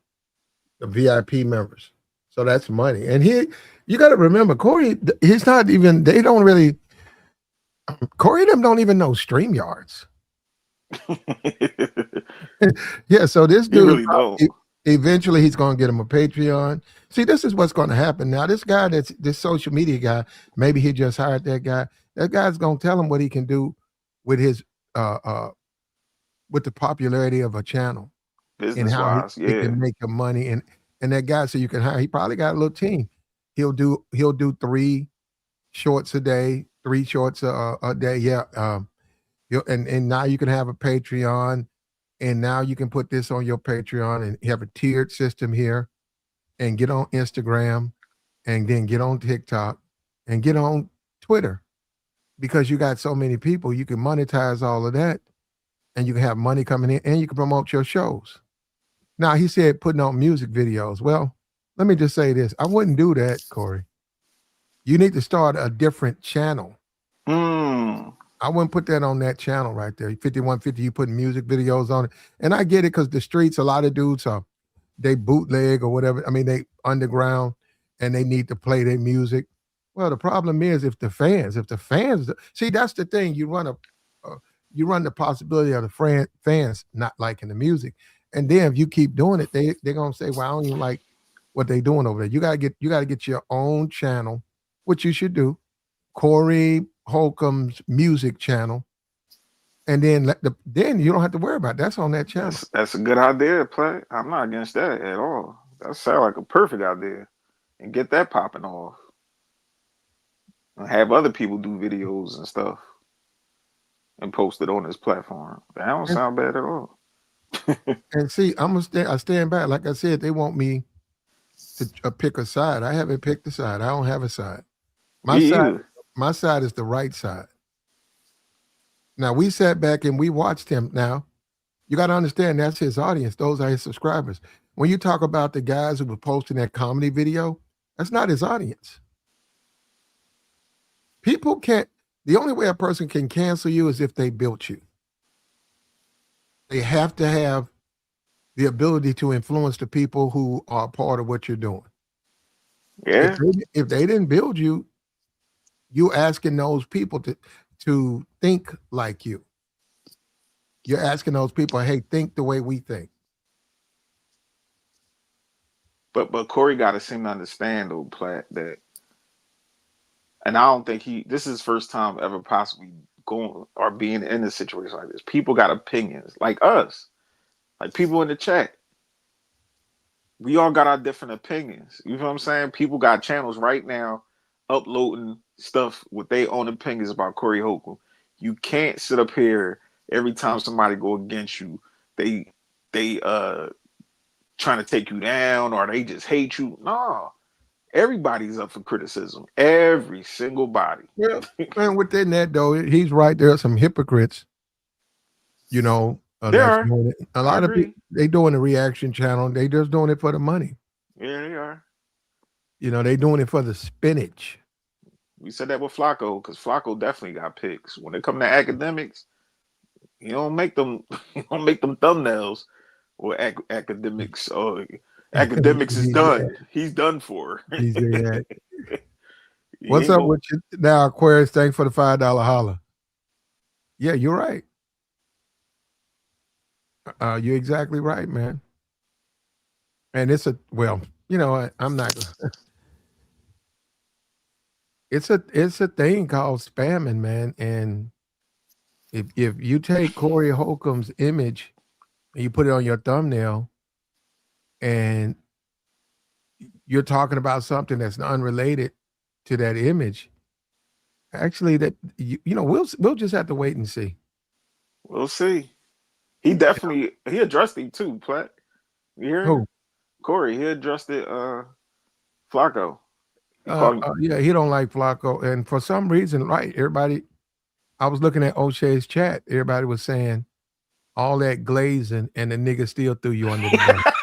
the VIP members. So that's money. And you got to remember, Corey, he's not even, Corey them don't even know StreamYards. Yeah, so this dude, really eventually he's going to get him a Patreon. See, this is what's going to happen now. This guy this social media guy, maybe he just hired that guy. That guy's going to tell him what he can do with his with the popularity of a channel. Business wise, he can make the money. And that guy, so you can hire, he probably got a little team. He'll do 3 shorts a day, 3 shorts a day. Yeah. And now you can have a Patreon, and now you can put this on your Patreon and have a tiered system here, and get on Instagram, and then get on TikTok, and get on Twitter, because you got so many people. You can monetize all of that, and you can have money coming in, and you can promote your shows. Now, he said putting on music videos. Well, let me just say this. I wouldn't do that, Corey. You need to start a different channel. I wouldn't put that on that channel right there. 5150, you put music videos on it. And I get it because the streets, a lot of dudes are, they bootleg or whatever. I mean, they underground and they need to play their music. Well, the problem is if the fans, see, that's the thing. You run the possibility of the fans not liking the music. And then if you keep doing it, they're gonna say, well, I don't even like what they doing over there. You gotta get your own channel, which you should do. Corey Holcomb's music channel, and then then you don't have to worry about it. That's on that channel. That's a good idea, Play. I'm not against that at all. That sounds like a perfect idea, and get that popping off, and have other people do videos and stuff, and post it on this platform. That don't sound bad at all. And see, I stand back. Like I said, they want me to pick a side. I haven't picked a side. I don't have a side. My side is the right side. Now, we sat back and we watched him. Now, you got to understand that's his audience. Those are his subscribers. When you talk about the guys who were posting that comedy video, that's not his audience. People can't, the only way a person can cancel you is if they built you. They have to have the ability to influence the people who are part of what you're doing. Yeah. If they didn't build you, you asking those people to think like you. You're asking those people, hey, think the way we think. But Corey got to seem to understand though, Platt, that, and I don't think this is his first time ever possibly going or being in a situation like this. People got opinions like us, like people in the chat. We all got our different opinions. You know what I'm saying? People got channels right now uploading stuff with their own opinions about Corey Holcomb. You can't sit up here every time somebody go against you. They trying to take you down or they just hate you. No, everybody's up for criticism. Every single body. Yeah, and within that though, he's right. There are some hypocrites. You know, There are. A lot of people, they doing the reaction channel. They just doing it for the money. Yeah, they are. You know, they doing it for the spinach. We said that with Flacco because Flacco definitely got picks. When it come to academics, you don't make them. You don't make them thumbnails or academics. Academics is done. He's done for. What's up with you now, Aquarius? Thanks for the $5 holler. Yeah, you're right. You're exactly right, man. And it's I'm not. It's a thing called spamming, man. And if you take Corey Holcomb's image and you put it on your thumbnail, and you're talking about something that's unrelated to that image, actually, that we'll just have to wait and see. We'll see. He definitely he addressed it too, Platt. You hear him? Corey, he addressed it. Flacco. Yeah, he don't like Flacco, and for some reason, right? Everybody, I was looking at O'Shea's chat. Everybody was saying all that glazing, and the nigga still threw you under the bus.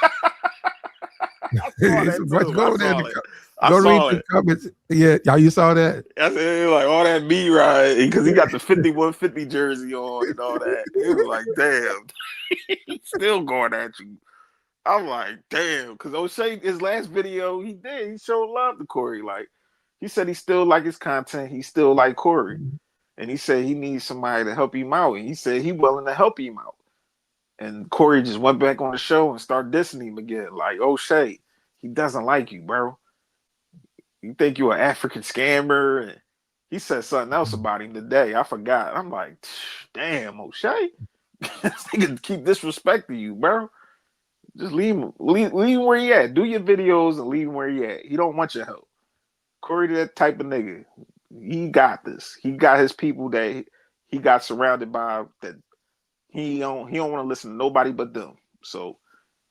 Go read the comments. Yeah, you saw that? I said like all that me ride because he got the 5150 jersey on and all that. It was like, damn, he's still going at you. I'm like, damn, because O'Shea, his last video, he showed love to Corey. Like, he said he still like his content. He still like Corey. And he said he needs somebody to help him out. And he said he willing to help him out. And Corey just went back on the show and started dissing him again. Like, O'Shea, he doesn't like you, bro. You think you're an African scammer? And he said something else about him today. I forgot. I'm like, damn, O'Shea. He can keep disrespecting you, bro. Just leave him where he at. Do your videos and leave him where he at. He don't want your help. Corey, that type of nigga. He got this. He got his people that he got surrounded by that he don't want to listen to nobody but them. So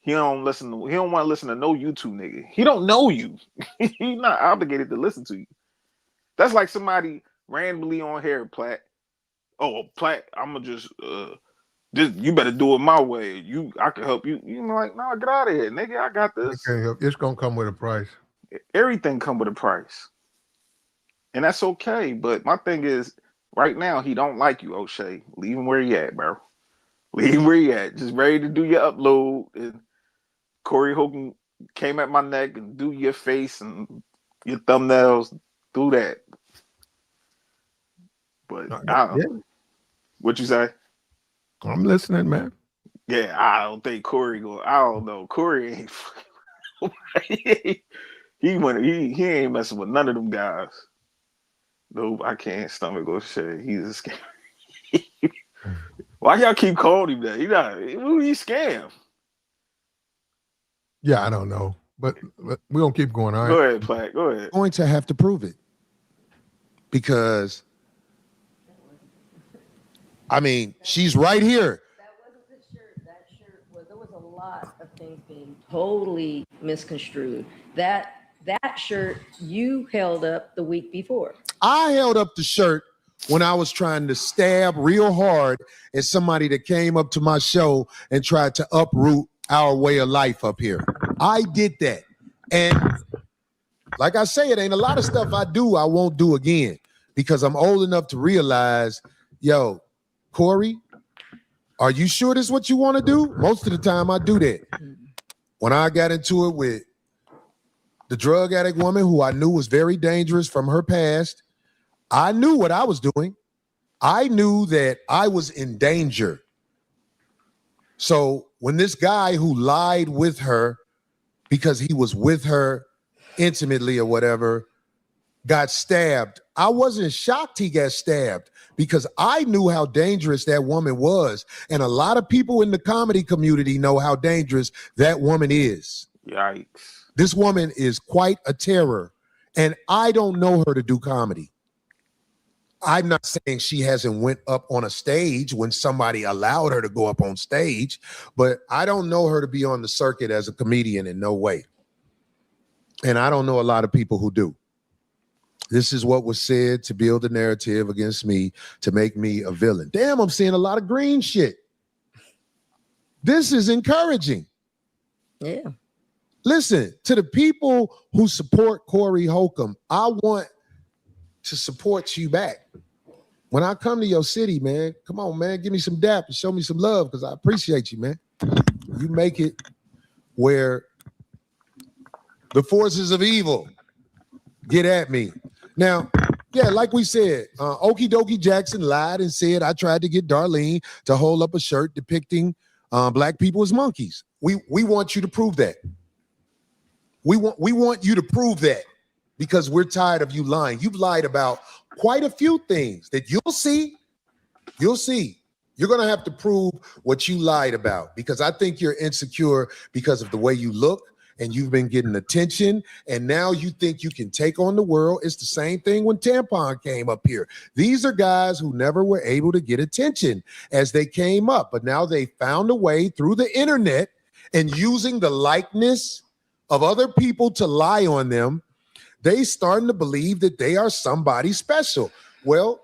he don't want to listen to no YouTube nigga. He don't know you. He's not obligated to listen to you. That's like somebody randomly on here, Platt. Oh, Platt, I'ma just you better do it my way. I can help you. You like, no, get out of here, nigga. I got this. It's gonna come with a price. Everything come with a price, and that's okay. But my thing is, Right now, he don't like you, O'Shea. Leave him where he at, bro. Leave him where he at. Just ready to do your upload. And Corey Holcomb came at my neck and do your face and your thumbnails. Do that. But I don't know. What you say? I'm listening, man. Yeah, I don't think Corey go. I don't know. Corey ain't. he ain't messing with none of them guys. Nope, I can't stomach O'Shea. He's a scam. Why y'all keep calling him that? He scam. Yeah, I don't know, but we're gonna keep going. All right. Go ahead, Platt. Go ahead. Going to have to prove it because I mean she's right here. That wasn't the shirt. That shirt was, there was a lot of things being totally misconstrued. That shirt you held up the week before. I held up the shirt when I was trying to stab real hard at somebody that came up to my show and tried to uproot our way of life up here. I did that. And like I say, it ain't a lot of stuff I do I won't do again because I'm old enough to realize, yo, Corey, are you sure this is what you want to do? Most of the time I do that. When I got into it with the drug addict woman who I knew was very dangerous from her past, I knew what I was doing. I knew that I was in danger. So when this guy who lied with her because he was with her intimately or whatever got stabbed, I wasn't shocked he got stabbed because I knew how dangerous that woman was. And a lot of people in the comedy community know how dangerous that woman is. Yikes. This woman is quite a terror. And I don't know her to do comedy. I'm not saying she hasn't went up on a stage when somebody allowed her to go up on stage, but I don't know her to be on the circuit as a comedian in no way. And I don't know a lot of people who do. This is what was said to build a narrative against me, to make me a villain. Damn, I'm seeing a lot of green shit. This is encouraging. Yeah. Listen, to the people who support Corey Holcomb, I want to support you back. When I come to your city, man, come on, man, give me some dap and show me some love because I appreciate you, man. You make it where the forces of evil get at me. Now, yeah, like we said, Okie Dokie Jackson lied and said I tried to get Darlene to hold up a shirt depicting black people as monkeys. We want you to prove that. We want you to prove that because we're tired of you lying. You've lied about quite a few things that you'll see. You'll see. You're going to have to prove what you lied about because I think you're insecure because of the way you look and you've been getting attention and now you think you can take on the world. It's the same thing when Tampon came up here. These are guys who never were able to get attention as they came up, but now they found a way through the internet and using the likeness of other people to lie on them. They starting to believe that they are somebody special. Well,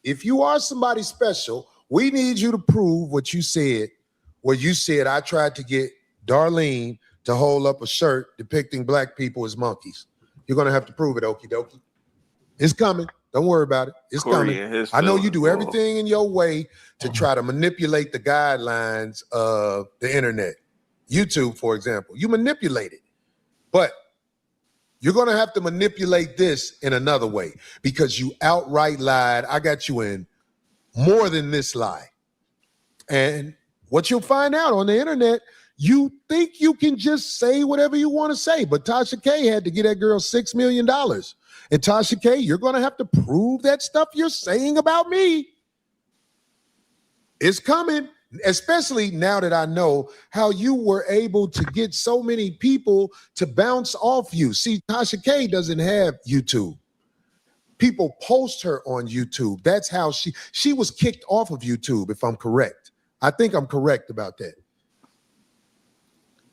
if you are somebody special, we need you to prove what you said, where you said I tried to get Darlene to hold up a shirt depicting black people as monkeys. You're going to have to prove it, okie dokie. It's coming. Don't worry about it. It's Corey coming. I know you do everything in your way to try to manipulate the guidelines of the internet. YouTube, for example, you manipulate it. But you're going to have to manipulate this in another way because you outright lied. I got you in more than this lie. And what you'll find out on the internet, you think you can just say whatever you want to say. But Tasha K had to get that girl $6 million. And Tasha K, you're going to have to prove that stuff you're saying about me. It's coming. Especially now that I know how you were able to get so many people to bounce off you. See, Tasha K doesn't have YouTube. People post her on YouTube. That's how she was kicked off of YouTube, if I'm correct. I think I'm correct about that.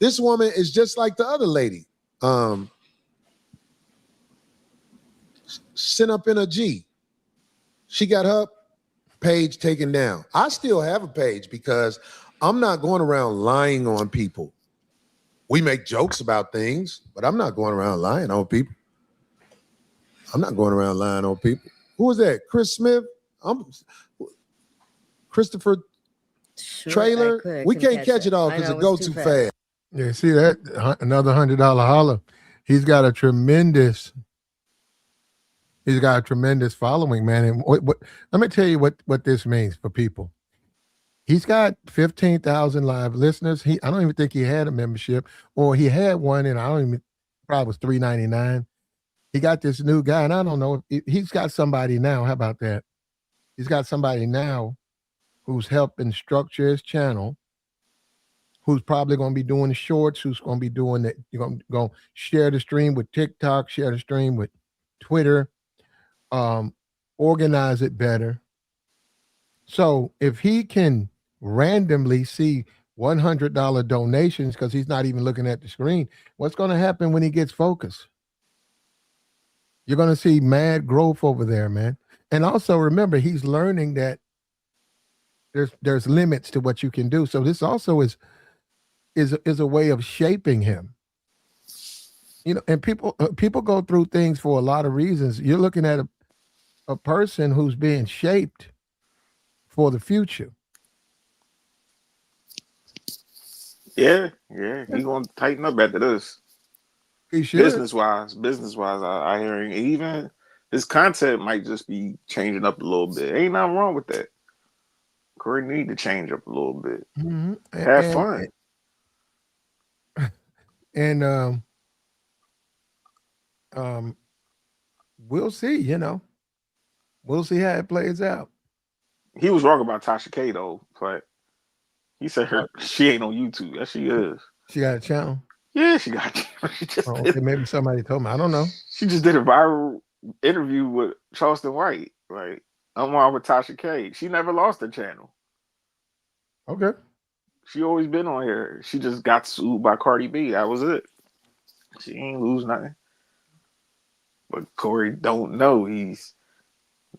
This woman is just like the other lady. Sent up in a G. She got her page taken down. I still have a page because I'm not going around lying on people. We make jokes about things, but I'm not going around lying on people. I'm not going around lying on people. Who was that? Chris Smith? Christopher Sure, trailer. We couldn't can't catch that. it all I because know, it was goes too fast. Yeah, see that another $100 holler. He's got a tremendous following, man. And what let me tell you what this means for people. He's got 15,000 live listeners. I don't even think he had a membership, or he had one, and I don't even probably was $3.99. He got this new guy, and I don't know if he's got somebody now. How about that? He's got somebody now who's helping structure his channel, who's probably going to be doing the shorts, who's going to be doing it. You're going to share the stream with TikTok, share the stream with Twitter, organize it better. So if he can randomly see $100 donations because he's not even looking at the screen, what's going to happen when he gets focused? You're going to see mad growth over there, man. And also remember, he's learning that there's limits to what you can do. So this also is a way of shaping him. You know, and people go through things for a lot of reasons. You're looking at a person who's being shaped for the future. Yeah. He's gonna tighten up after this. He should. Business wise, I hear him. Even his content might just be changing up a little bit. Ain't nothing wrong with that. Corey need to change up a little bit. Mm-hmm. Have fun. And we'll see, you know. We'll see how it plays out. He was wrong about Tasha K though, but he said she ain't on YouTube. Yes, she is. She got a channel? Yeah, she got. She just okay, maybe somebody told me. I don't know. She just did a viral interview with Charleston White. Like, I'm on with Tasha K. She never lost her channel. Okay. She always been on here. She just got sued by Cardi B. That was it. She ain't lose nothing. But Corey don't know. He's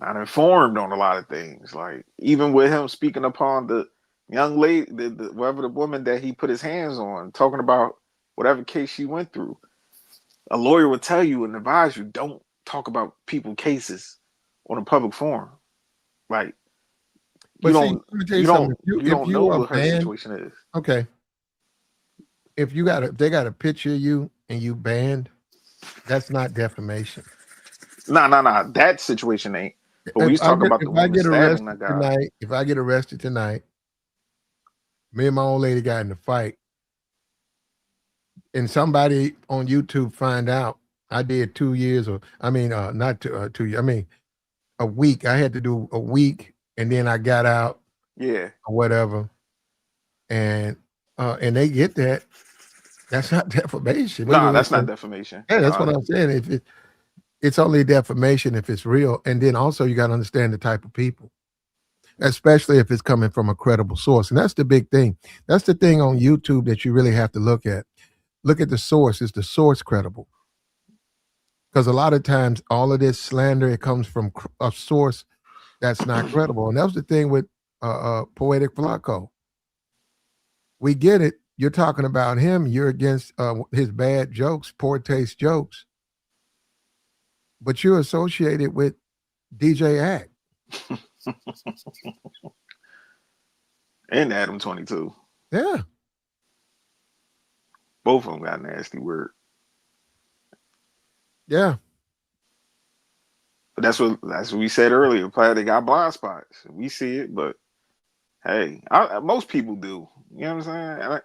not informed on a lot of things. Like, even with him speaking upon the young lady, the whatever the woman that he put his hands on, talking about whatever case she went through, a lawyer would tell you and advise you, don't talk about people's cases on a public forum. Like, you don't know what her situation is. Okay. If they got a picture of you and you banned, that's not defamation. Nah. That situation ain't. But we talking about the woman stabbing that guy. Tonight, if I get arrested tonight, me and my old lady got in a fight, and somebody on YouTube find out I did 2 years, not 2 years. I mean, a week. I had to do a week, and then I got out. Yeah. Or whatever, and they get that. That's not defamation. No, that's not defamation. Yeah, that's what I'm saying. If it's only defamation if it's real, and then also you got to understand the type of people, especially if it's coming from a credible source. And that's the big thing. That's the thing on YouTube that you really have to look at. Look at the source. Is the source credible? Because a lot of times, all of this slander, it comes from a source that's not credible. And that was the thing with Poetic Flacco. We get it. You're talking about him. You're against his bad jokes, poor taste jokes. But you're associated with DJ Act. And Adam 22. Yeah. Both of them got nasty word. Yeah. But that's what we said earlier. They got blind spots. We see it, but hey, most people do. You know what I'm saying?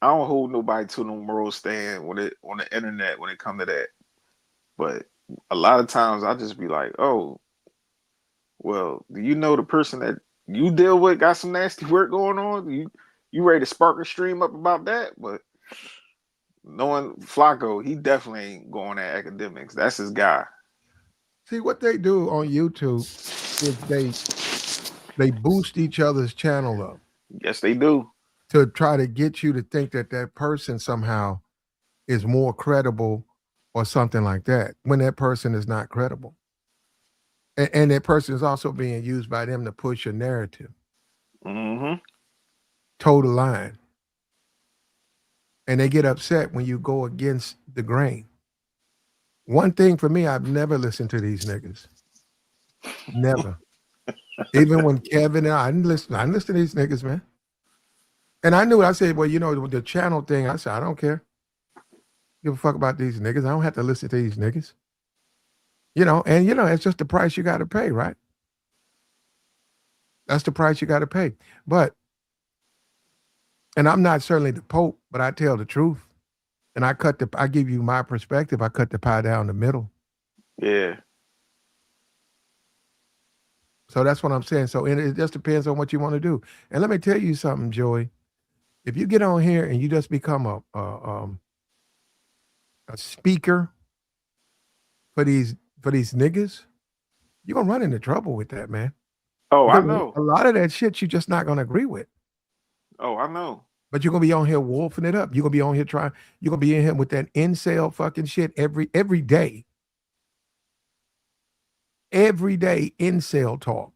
I don't hold nobody to no moral stand on the internet when it comes to that. But a lot of times I just be like, oh, well, do you know the person that you deal with got some nasty work going on? You ready to spark a stream up about that? But knowing Flacco, he definitely ain't going at academics. That's his guy. See, what they do on YouTube is they boost each other's channel up. Yes, they do. To try to get you to think that person somehow is more credible or something like that, when that person is not credible. And that person is also being used by them to push a narrative. Mm-hmm. Toe the line. And they get upset when you go against the grain. One thing for me, I've never listened to these niggas. Never. Even when Kevin and I didn't listen to these niggas, man. And I knew, I said, well, you know, with the channel thing, I said, I don't care. Give a fuck about these niggas. I don't have to listen to these niggas. You know, and you know, it's just the price you got to pay, right? That's the price you got to pay. But, and I'm not certainly the Pope, but I tell the truth. And I give you my perspective. I cut the pie down the middle. Yeah. So that's what I'm saying. So it just depends on what you want to do. And let me tell you something, Joey. If you get on here and you just become a speaker for these niggas, you're gonna run into trouble with that, man. Oh, I Because know. a lot of that shit you're just not gonna agree with. Oh, I know. But you're gonna be on here wolfing it up. You're gonna be on here you're gonna be in here with that incel fucking shit every day. Every day incel talk.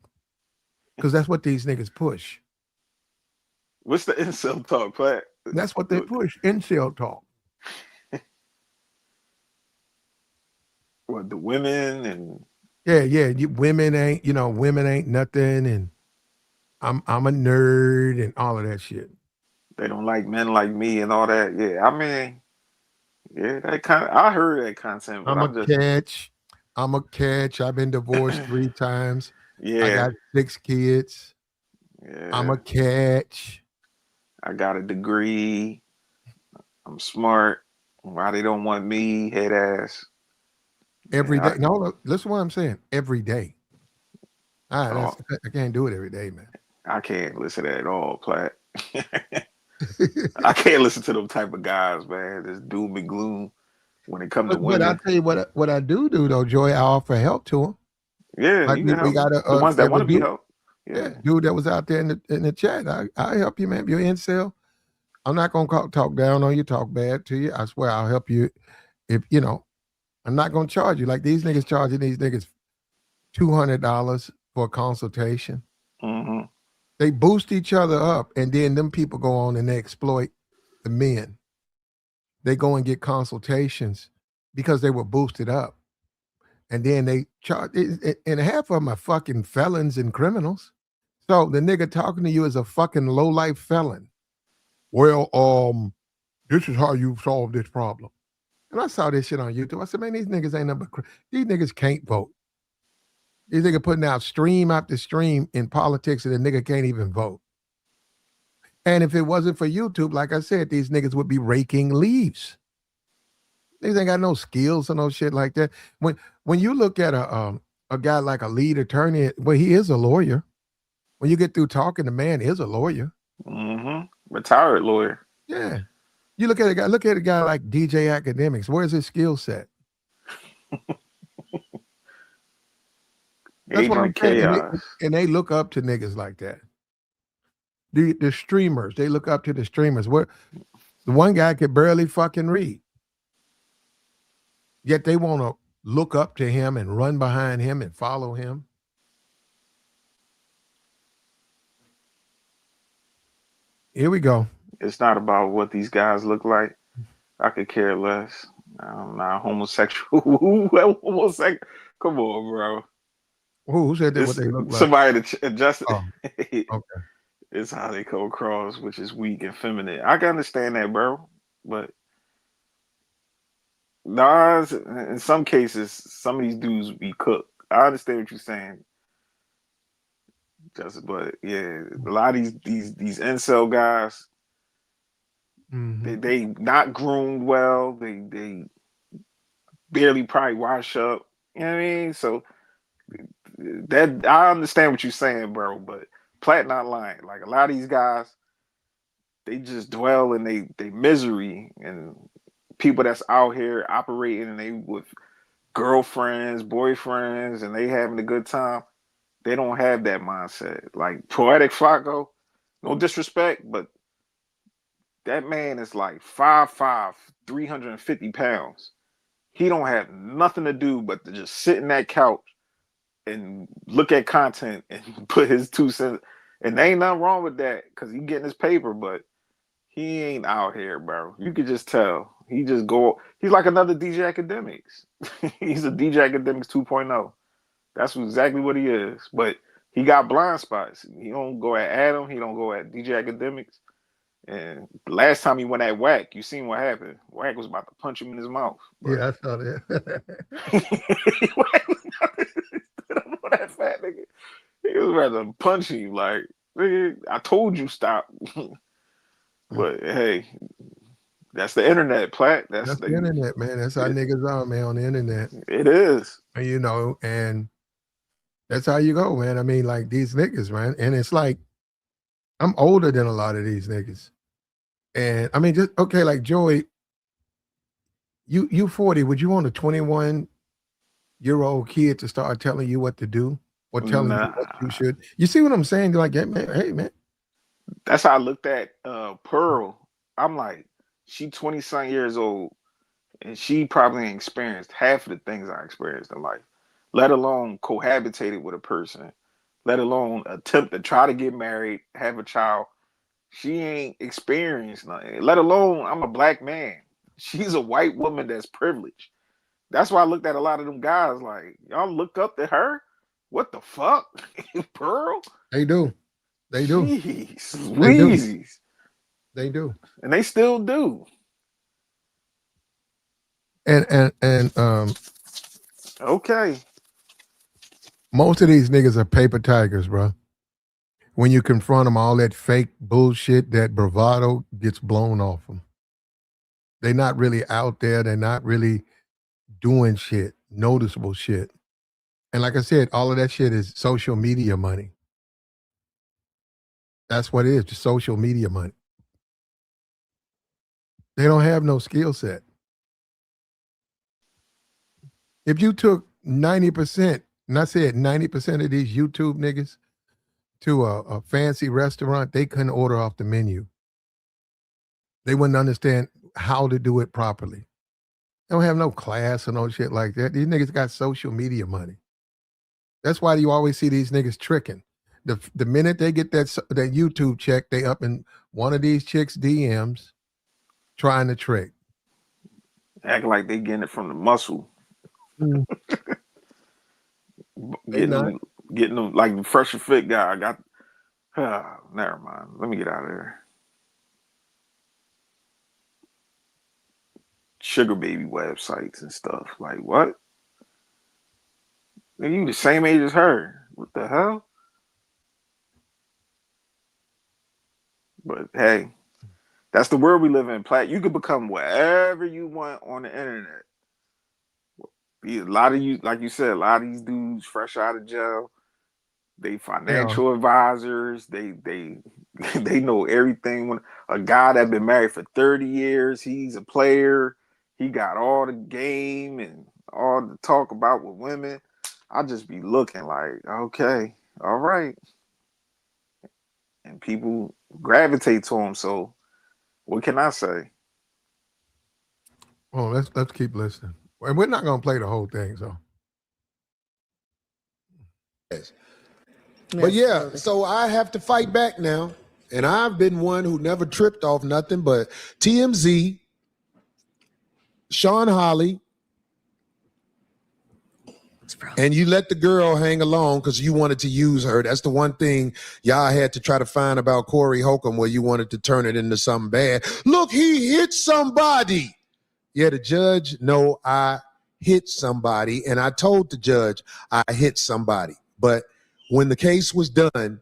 Because that's what these niggas push. What's the incel talk, Platt? That's what they push. Incel talk. What, the women and Yeah. Women ain't nothing, and I'm a nerd and all of that shit. they don't like men like me and all that. Yeah, I mean, yeah, I heard that content, but I'm a catch. I've been divorced 3 times. yeah. I got 6 kids. Yeah. I'm a catch. I got a degree. I'm smart. Why they don't want me, head ass. Every day. No, look, listen to what I'm saying. Every day. I can't do it every day, man. I can't listen to that at all, Platt. I can't listen to them type of guys, man. This doom and gloom when it comes to women. But I tell you what I do though, Joy. I offer help to them. Yeah, like we got the ones that want to be helped. Yeah, dude that was out there in the chat. I help you, man. If you're incel, I'm not gonna talk down on you, talk bad to you. I swear I'll help you. If you know, I'm not gonna charge you like these niggas charging these niggas $200 for a consultation. Mm-hmm. They boost each other up, and then them people go on and they exploit the men. They go and get consultations because they were boosted up. And then they charge, and half of them are fucking felons and criminals. So the nigga talking to you is a fucking low-life felon. Well, this is how you solve this problem. And I saw this shit on YouTube. I said, man, these niggas ain't nothing but these niggas can't vote. These niggas putting out stream after stream in politics and the nigga can't even vote. And if it wasn't for YouTube, like I said, these niggas would be raking leaves. These ain't got no skills or no shit like that. When you look at a guy like a lead attorney, well, he is a lawyer. When you get through talking, the man is a lawyer. Mm-hmm. Retired lawyer. Yeah. You look at a guy like DJ Academics. Where's his skill set? That's what I'm saying. And they look up to niggas like that. The streamers, they look up to the streamers. Where the one guy could barely fucking read. Yet they want to look up to him and run behind him and follow him. Here we go. It's not about what these guys look like. I could care less. I'm not homosexual. Homosexual. Come on, bro. Who said that? What they look like? Somebody to adjust it. Oh, okay. It's how they come across, which is weak and feminine. I can understand that, bro. But nah, in some cases, some of these dudes be cooked. I understand what you're saying. But yeah, a lot of these incel guys, they not groomed well. They barely probably wash up. You know what I mean? So that I understand what you're saying, bro. But Platt not lying. Like a lot of these guys, they just dwell in they misery, and people that's out here operating and they with girlfriends, boyfriends, and they having a good time. They don't have that mindset. Like Poetic Flacco, no disrespect, but that man is like 5'5", 350 pounds. He don't have nothing to do but to just sit in that couch and look at content and put his 2 cents. And there ain't nothing wrong with that because he getting his paper, but he ain't out here, bro. You could just tell. He's like another DJ Academics. He's a DJ Academics 2.0. That's exactly what he is. But he got blind spots. He don't go at Adam. He don't go at DJ Academics. And the last time he went at Wack, you seen what happened. Wack was about to punch him in his mouth. Yeah, I saw that. Wack was about to stood up on that fat nigga. He was rather punch you. Like, nigga, I told you stop. But hey, that's the internet, Platt. That's the internet, man. That's how niggas are, man, on the internet. It is. And, you know, and that's how you go, man. I mean, like these niggas, man. And it's like, I'm older than a lot of these niggas. And I mean, just okay, like Joey, you 40, would you want a 21-year-old kid to start telling you what to do or telling you what you should? You see what I'm saying? Like, hey, man. That's how I looked at Pearl. I'm like, she 20-something years old, and she probably ain't experienced half of the things I experienced in life, let alone cohabitated with a person, let alone attempt to try to get married, have a child. She ain't experienced nothing, let alone I'm a black man. She's a white woman that's privileged. That's why I looked at a lot of them guys like, y'all look up to her? What the fuck? Pearl? They do. They do. Jeez, Weezy's. They do. And they still do. And okay. Most of these niggas are paper tigers, bro. When you confront them, all that fake bullshit, that bravado gets blown off them. They're not really out there. They're not really doing shit, noticeable shit. And like I said, all of that shit is social media money. That's what it is, just social media money. They don't have no skill set. If you took 90%, and I said 90% of these YouTube niggas to a fancy restaurant, they couldn't order off the menu. They wouldn't understand how to do it properly. They don't have no class or no shit like that. These niggas got social media money. That's why you always see these niggas tricking. The minute they get that YouTube check, they up in one of these chicks' DMs trying to trick. Act like they getting it from the muscle. Mm. getting them like the Fresh and Fit guy. I got never mind. Let me get out of there. Sugar baby websites and stuff. Like what? You the same age as her. What the hell? But hey, that's the world we live in, Platt. You can become whatever you want on the internet. A lot of you, like you said, a lot of these dudes fresh out of jail, they financial advisors, they know everything. When a guy that been married for 30 years, he's a player, he got all the game and all the talk about with women. I just be looking like, okay, all right. And people gravitate to him. So what can I say? Oh, let's keep listening. And we're not gonna play the whole thing, so. Yes. But yeah, so I have to fight back now. And I've been one who never tripped off nothing but TMZ, Sean Holly, and you let the girl hang along because you wanted to use her. That's the one thing y'all had to try to find about Corey Holcomb, where you wanted to turn it into something bad. Look, he hit somebody. Yeah, the judge, no, I hit somebody. And I told the judge I hit somebody. But when the case was done,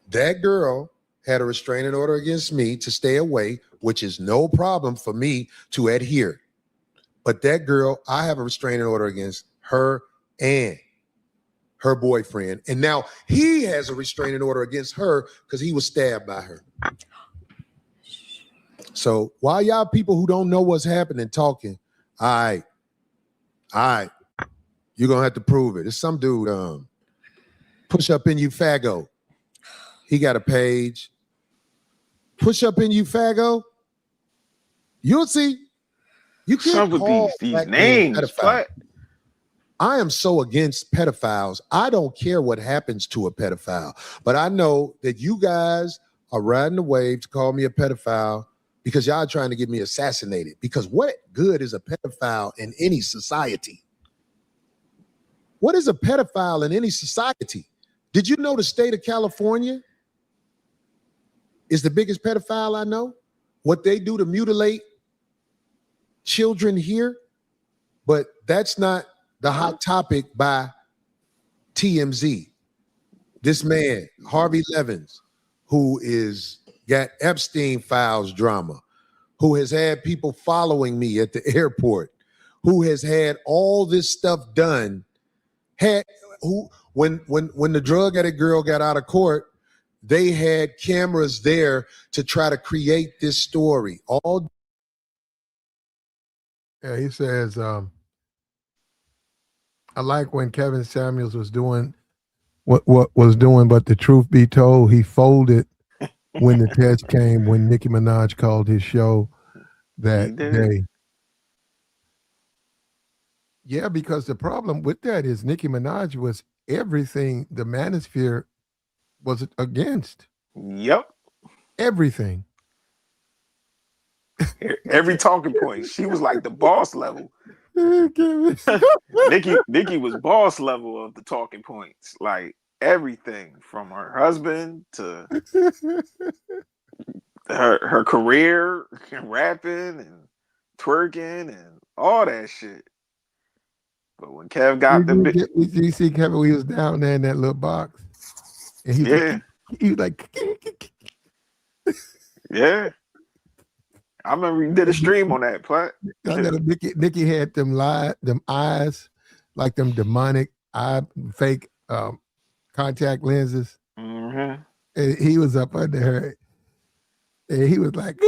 that girl had a restraining order against me to stay away, which is no problem for me to adhere. But that girl, I have a restraining order against her and her boyfriend. And now he has a restraining order against her because he was stabbed by her. So while y'all people who don't know what's happening talking, all right, you're going to have to prove it. It's some dude, Push Up In You Faggo. He got a page. Push Up In You Faggo. You'll see. You can't Some call with these black names. men pedophile. I am so against pedophiles. I don't care what happens to a pedophile. But I know that you guys are riding the wave to call me a pedophile because y'all are trying to get me assassinated. Because what good is a pedophile in any society? What is a pedophile in any society? Did you know the state of California is the biggest pedophile I know? What they do to mutilate children here, but that's not the hot topic by TMZ. This man, Harvey Levins, who is got Epstein files drama, who has had people following me at the airport, who has had all this stuff done, when the drug addict girl got out of court, they had cameras there to try to create this story. Yeah, he says, I like when Kevin Samuels was doing what was doing, but the truth be told, he folded when the test came, when Nicki Minaj called his show that day. Yeah, because the problem with that is Nicki Minaj was everything the manosphere was against. Yep. Everything. Every talking point. She was like the boss level. Nicki was boss level of the talking points. Like everything from her husband to her career and rapping and twerking and all that shit. But when Kev got you see Kevin, he was down there in that little box, and he was like, yeah. I remember you did a stream on that, Platt. I know Nicki had them eyes, like them demonic fake contact lenses. Mm-hmm. And he was up under her, and he was like,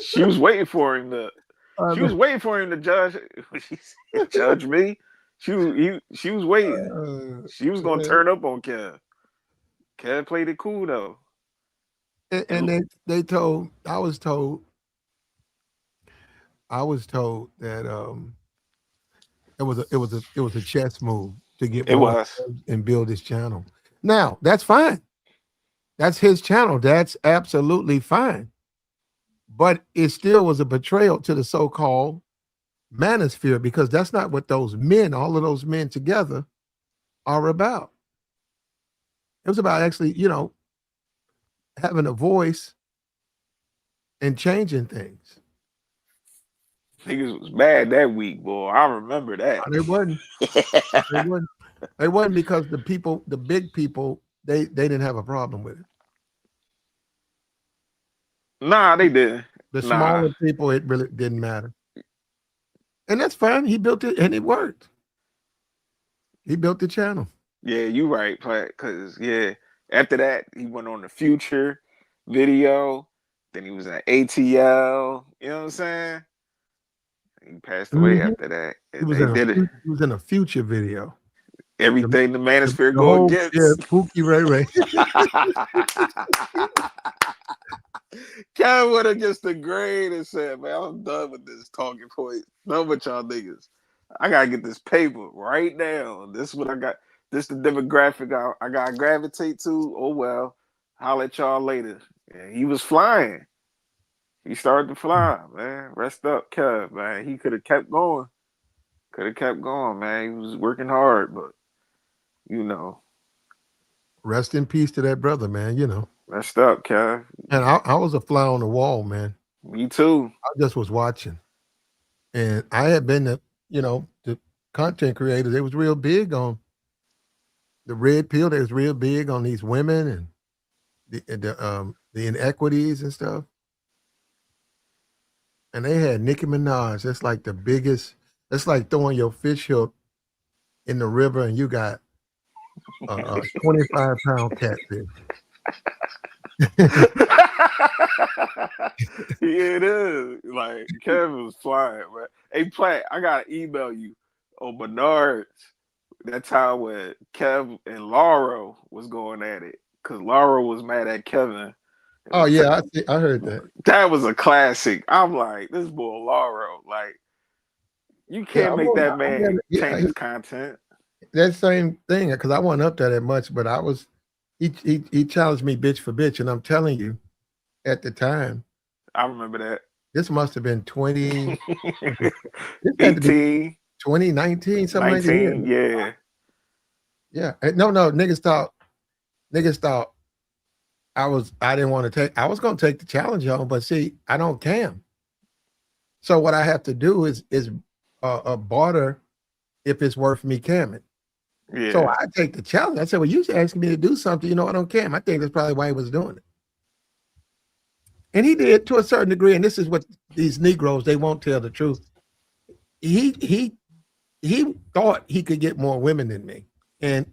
she was waiting for him to. She was waiting for him to judge. Judge me. She was waiting. She was gonna turn up on Kev. Kev played it cool though. And I was told that it was a chess move to get and build his channel. Now that's fine. That's his channel. That's absolutely fine. But it still was a betrayal to the so-called manosphere, because that's not what those men, all of those men together, are about. It was about actually, having a voice and changing things. Niggas was mad that week, boy. I remember that. They wasn't. They wasn't because the big people, they didn't have a problem with it. Nah, they didn't. The smaller people, it really didn't matter. And that's fine. He built it and it worked. He built the channel. Yeah, you right, Platt. Because, after that, he went on the Future video. Then he was at ATL. You know what I'm saying? He passed away after that. He was in a Future video. Everything the manosphere go against. Yeah, Pookie Ray Ray. Kevin went against the grain and said, man, I'm done with this talking point. Done with y'all niggas. I gotta get this paper right now. This is what I got. This the demographic I gotta gravitate to. Oh well, holler at y'all later. And he was flying. He started to fly, man. Rest up, Kev, man. He could have kept going. Man. He was working hard, but Rest in peace to that brother, man. Rest up, Kev. And I was a fly on the wall, man. Me too. I just was watching. And I had been the content creators. They was real big on the red pill. They was real big on these women and the inequities and stuff. And they had Nicki Minaj. That's like the biggest. That's like throwing your fish hook in the river and you got a 25-pound catfish. Yeah, it is. Like Kevin was flying, man. Hey, Platt, I gotta email you on Bernard's. That time when Kev and Laura was going at it, because Laura was mad at Kevin. Oh yeah, I heard that. That was a classic. I'm like, this boy Laura, like, you can't make that man change his content. That same thing, because I wasn't up there that much, but he challenged me bitch for bitch, and I'm telling you, at the time, I remember that. This must have been 18. 2019, something like that. 19, yeah. Yeah. No, niggas thought I didn't want to take, I was going to take the challenge on, but see, I don't cam. So what I have to do is barter if it's worth me camming. Yeah. So I take the challenge. I said, well, you asking me to do something, I don't cam. I think that's probably why he was doing it. And he did to a certain degree. And this is what these Negroes, they won't tell the truth. He thought he could get more women than me. And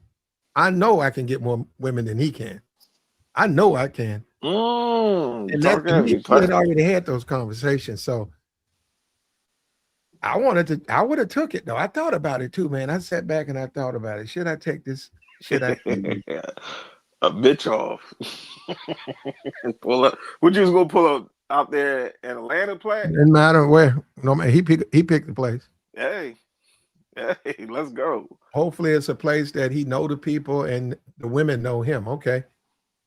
I know I can get more women than he can. I know I can. And he had already had those conversations. So I would have took it though. I thought about it too, man. I sat back and I thought about it. Should I take this? Should I? A bitch off. Pull up. What you was gonna pull up out there in Atlanta, play? Didn't matter where. No man, he picked the place. Hey, let's go. Hopefully, it's a place that he know the people and the women know him. Okay,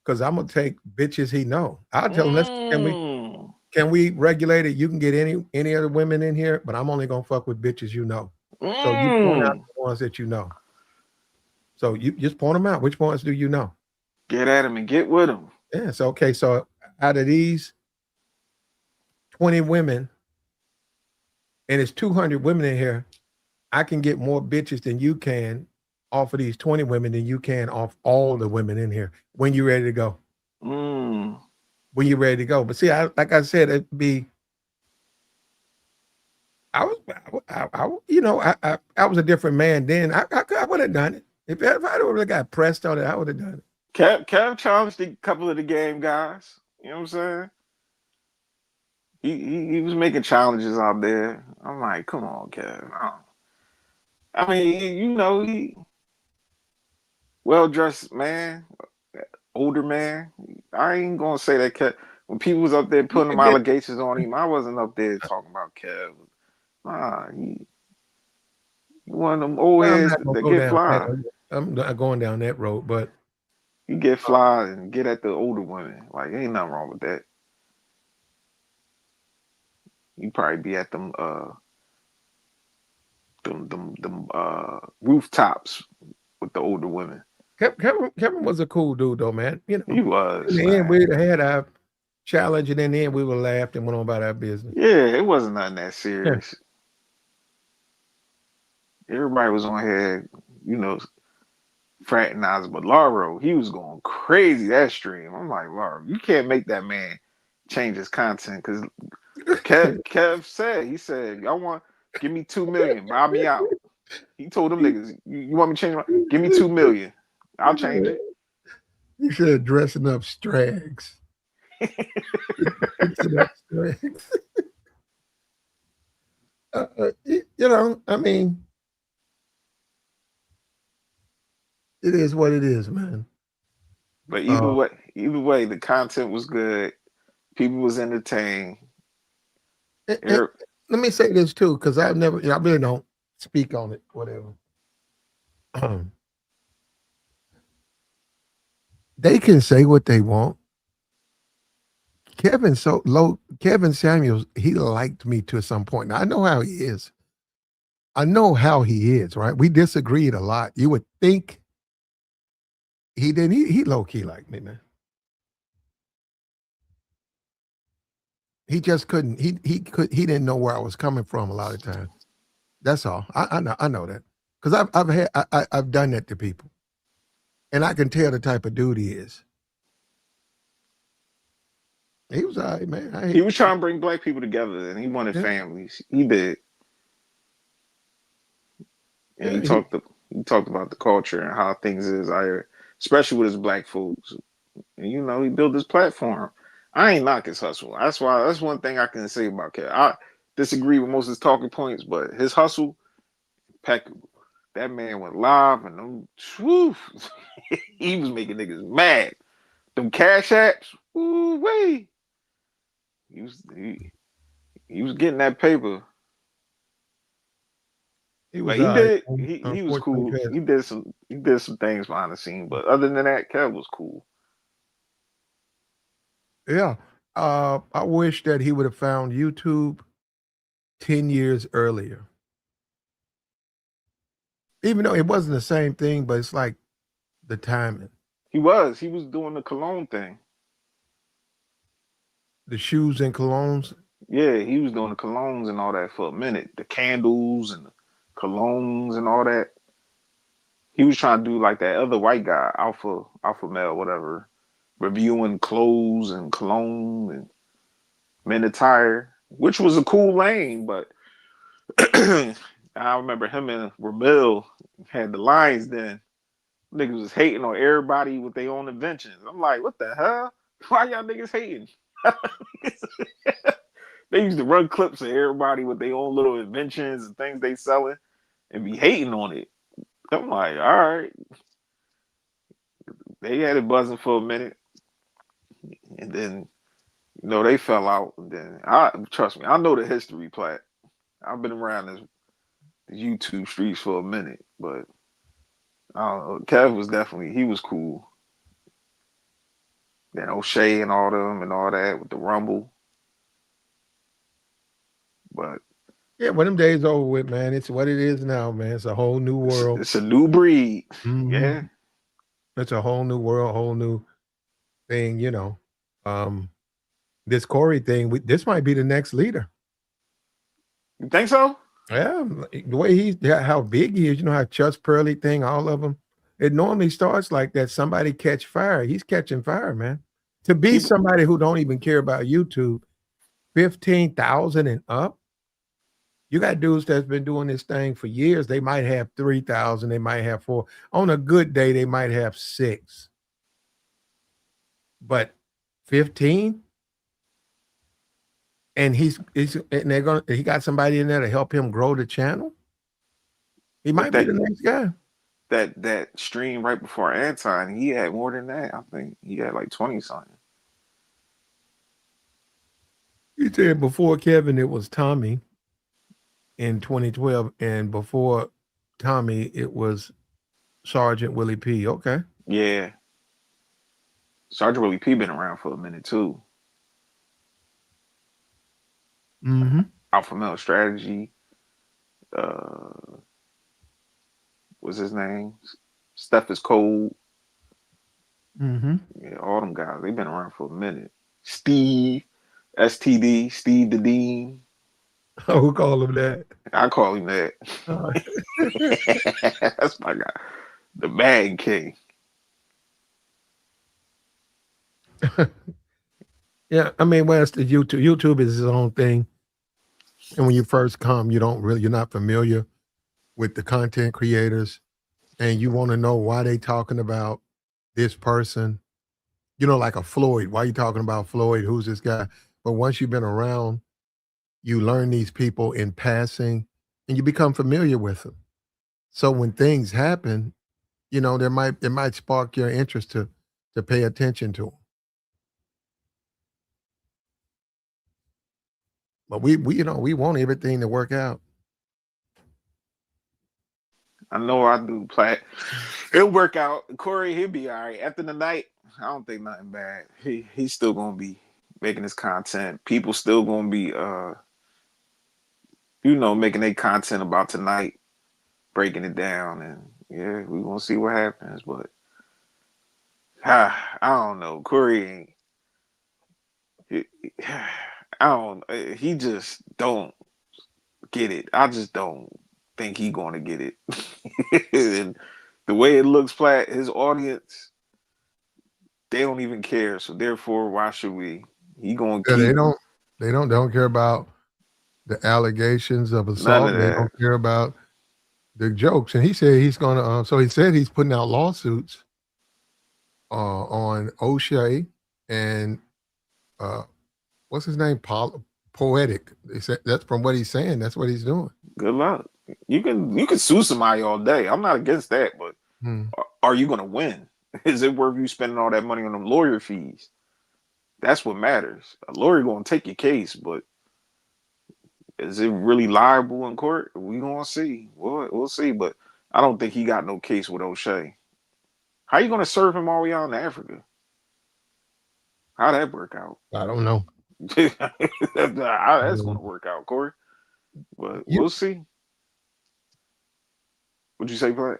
because I'm gonna take bitches he know. I'll tell him, can we regulate it? You can get any other women in here, but I'm only gonna fuck with bitches you know. So you point out the ones that you know. So you just point them out. Which ones do you know? Get at him and get with him. Yeah. So okay. So out of these 20 women, and it's 200 women in here, I can get more bitches than you can off of these 20 women than you can off all the women in here when you're ready to go. When you're ready to go. But see, like I said, it'd be, I was a different man then. I would have done it. If I would have got pressed on it, I would have done it. Kev challenged a couple of the game guys. You know what I'm saying? He was making challenges out there. I'm like, come on, Kev. I mean, he well-dressed man, older man. I ain't gonna say that Kev. When people was up there putting them allegations on him, I wasn't up there talking about Kev. Nah, he one of them old heads that get fly. I'm not going down that road, but you get fly and get at the older women. Like, ain't nothing wrong with that. You probably be at them rooftops with the older women. Kevin was a cool dude though, man. He was. In the end, we had our challenge, and in the end, we were laughed and went on about our business. Yeah, it wasn't nothing that serious. Yeah. Everybody was on here, fraternizing, but Lauro, he was going crazy that stream. I'm like, Lauro, you can't make that man change his content because Kev said, y'all give me $2 million, buy me out. He told them niggas, you want me to change give me $2 million. I'll change it. You said dressing up strags. I mean, it is what it is, man. But either way, the content was good. People was entertained. Let me say this too, because I really don't speak on it, whatever. They can say what they want. Kevin Samuels, he liked me to some point. Now, I know how he is. Right? We disagreed a lot. You would think he didn't. He low-key liked me, man. He just couldn't. He didn't know where I was coming from a lot of times. That's all. I know that because I've done that to people, and I can tell the type of dude he is. He was all right, man. He was trying to bring black people together, and he wanted families. He did. And he talked about the culture and how things is out here, especially with his black folks. And he built this platform. I ain't knock his hustle. That's one thing I can say about Kev. I disagree with most of his talking points, but his hustle, impeccable. That man went live and he was making niggas mad. Them cash apps, ooh wee. He was getting that paper. He was cool. He did some things behind the scene, but other than that, Kev was cool. Yeah. I wish that he would have found YouTube 10 years earlier. Even though it wasn't the same thing, but it's like the timing. He was doing the cologne thing. The shoes and colognes. Yeah, he was doing the colognes and all that for a minute. The candles and the colognes and all that. He was trying to do like that other white guy, alpha male, whatever, reviewing clothes and cologne and men attire, which was a cool lane. But I remember him and Ramil had the lines then. Niggas was hating on everybody with their own inventions. I'm like, what the hell? Why y'all niggas hating? They used to run clips of everybody with their own little inventions and things they selling and be hating on it. I'm like, all right. They had it buzzing for a minute. And then, they fell out. And then, trust me, I know the history, Platt. I've been around this YouTube streets for a minute. But, I don't know. Kev was he was cool. Then O'Shea and all them and all that with the Rumble. But Yeah, when them days over with, man, it's what it is now, man. It's a whole new world. it's a new breed. Mhm. Yeah. It's a whole new world, whole new thing, This Corey thing, this might be the next leader. You think so? Yeah, the way how big he is, how Chuck's Pearly thing, all of them. It normally starts like that. Somebody catch fire. He's catching fire, man. To be somebody who don't even care about YouTube, 15,000 and up. You got dudes that's been doing this thing for years. They might have 3,000. They might have 4. On a good day, they might have 6. But 15, and he got somebody in there to help him grow the channel. He might be the next guy. That stream right before Anton, he had more than that. I think he had like 20 something. You said before Kevin, it was Tommy in 2012, and before Tommy, it was Sergeant Willie P. Okay. Yeah. Sergeant Willie P been around for a minute too. Mm-hmm. Alpha Male Strategy. What's his name? Steph is Cold. Mm-hmm. Yeah, all them guys. They've been around for a minute. Steve, STD, Steve the Dean. Oh, who call him that? I call him that. That's my guy. The Bag King. Yeah, I mean, well, it's the YouTube. YouTube is its own thing. And when you first come, you're not familiar with the content creators, and you want to know why they talking about this person. Like a Floyd. Why are you talking about Floyd? Who's this guy? But once you've been around, you learn these people in passing, and you become familiar with them. So when things happen, it might spark your interest to pay attention to them. But we want everything to work out. I know I do, Platt. It'll work out. Corey, he'll be all right. After the night, I don't think nothing bad. He's still gonna be making his content. People still gonna be making their content about tonight, breaking it down, and yeah, we gonna see what happens. But I don't know. Corey he just don't get it. I just don't think he gonna get it. And the way it looks, Platt, his audience, they don't even care. So therefore, why should we? He gonna keep. They don't care about the allegations of assault. They don't care about the jokes. And he said he's gonna. So he said he's putting out lawsuits on O'Shea and what's his name? Poetic. They said that's from what he's saying. That's what he's doing. Good luck. You can sue somebody all day. I'm not against that, but are you gonna win? Is it worth you spending all that money on them lawyer fees? That's what matters. A lawyer gonna take your case, but is it really liable in court? We gonna see. We'll see, but I don't think he got no case with O'Shea. How you gonna serve him all the way out in Africa? How'd that work out? I don't know. How that's gonna work out, Corey. But we'll see. Would you say, Platt?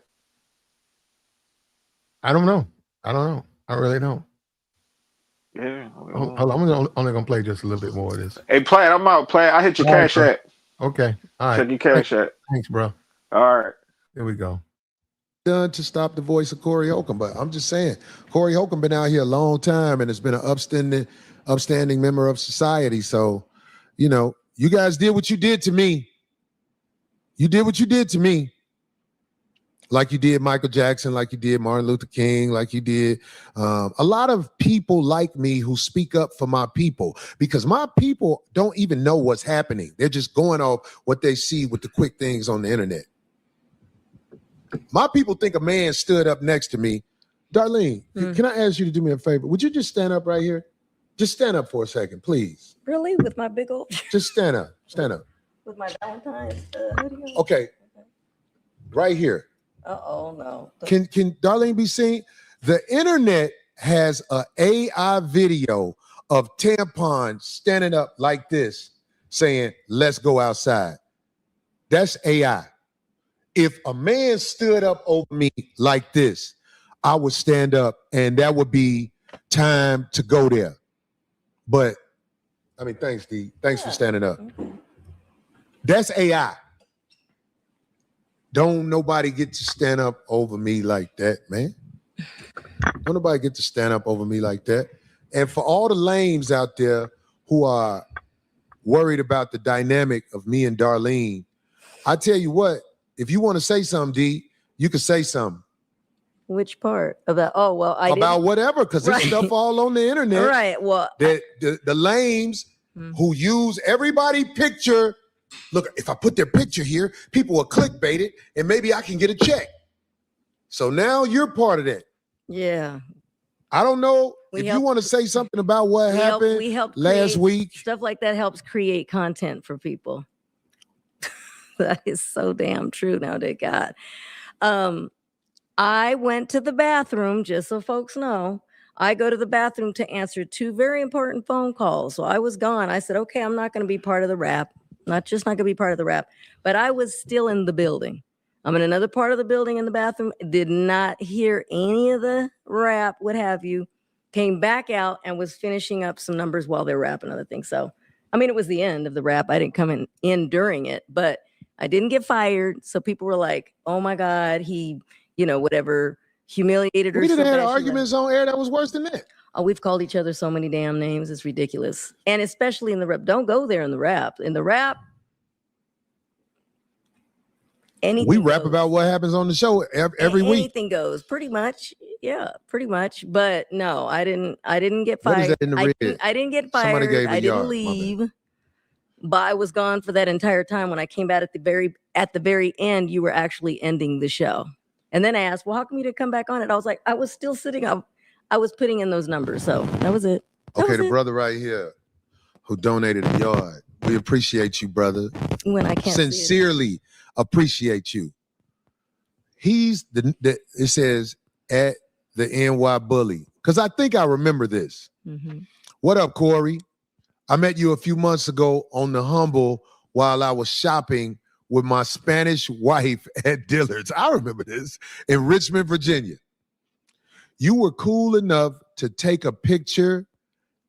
I don't know. I really don't. Yeah. Hold on, I'm only gonna play just a little bit more of this. Hey, Platt, I'm out. Platt, I hit your All right, cash bro. app. Okay. All right. Check your cash app. Thanks, bro. All right. Here we go. Done to stop the voice of Corey Holcomb, but I'm just saying, Corey Holcomb been out here a long time and has been an upstanding member of society. So, you know, you guys did what you did to me. You did what you did to me. Like you did Michael Jackson, like you did Martin Luther King, like you did a lot of people like me who speak up for my people, because my people don't even know what's happening. They're just going off what they see with the quick things on the internet. My people think a man stood up next to me. Darlene, can I ask you to do me a favor? Would you just stand up right here? Just stand up for a second, please. Really? With my big old, Just stand up. Stand up. with my Valentine's hoodie on? Okay. Right here. Uh-oh, no. Can Darlene be seen? The internet has an AI video of tampons standing up like this saying, let's go outside. That's AI. If a man stood up over me like this, I would stand up and that would be time to go there. But, I mean, thanks, D. Thanks for standing up. That's AI. Don't nobody get to stand up over me like that, man. Don't nobody get to stand up over me like that. And for all the lames out there who are worried about the dynamic of me and Darlene, I tell you what, if you want to say something, D, you can say something. Which part? About, oh, well, about whatever, because there's Right. stuff all on the internet. Right, well. That the lames who use everybody picture. Look, if I put their picture here, people will clickbait it and maybe I can get a check. So now you're part of that. Yeah. I don't know if you want to say something about what happened last week. Stuff like that helps create content for people. That is so damn true nowadays, God. I went to the bathroom, just so folks know. I go to the bathroom to answer 2 very important phone calls. So I was gone. I said, okay, I'm not going to be part of the rap. Not going to be part of the rap, but I was still in the building. I'm in another part of the building in the bathroom. Did not hear any of the rap, what have you. Came back out and was finishing up some numbers while they were rapping other things. So, I mean, it was the end of the rap. I didn't come in during it, but I didn't get fired. So people were like, oh my God, he, whatever, humiliated her. We didn't so have bad, arguments on air that was worse than that. Oh, we've called each other so many damn names. It's ridiculous. And especially in the rap. Don't go there in the rap. In the rap, anything we rap goes. about what happens on the show every week. Anything goes, pretty much. Yeah, pretty much. But no, I didn't get fired. What is that in the red? I didn't get Somebody fired. gave a I didn't yard, leave. But I was gone for that entire time. When I came back at the very end, you were actually ending the show. And then I asked, well, how come you didn't come back on it? I was like, I was still sitting up. I was putting in those numbers. So that was it. The brother right here who donated a yard. We appreciate you, brother. When I can't sincerely appreciate you. He's it says at the NY Bully. Because I think I remember this. Mm-hmm. What up, Corey? I met you a few months ago on the Humble while I was shopping with my Spanish wife at Dillard's. I remember this in Richmond, Virginia. You were cool enough to take a picture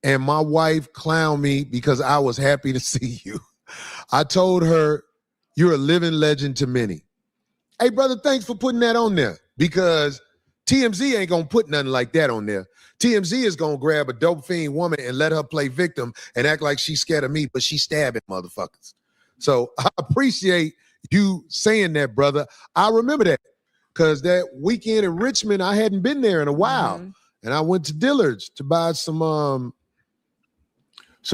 and my wife clowned me because I was happy to see you. I told her you're a living legend to many. Hey, brother, thanks for putting that on there, because TMZ ain't going to put nothing like that on there. TMZ is going to grab a dope fiend woman and let her play victim and act like she's scared of me, but she's stabbing motherfuckers. So I appreciate you saying that, brother. I remember that because that weekend in Richmond, I hadn't been there in a while. Mm-hmm. And I went to Dillard's to buy some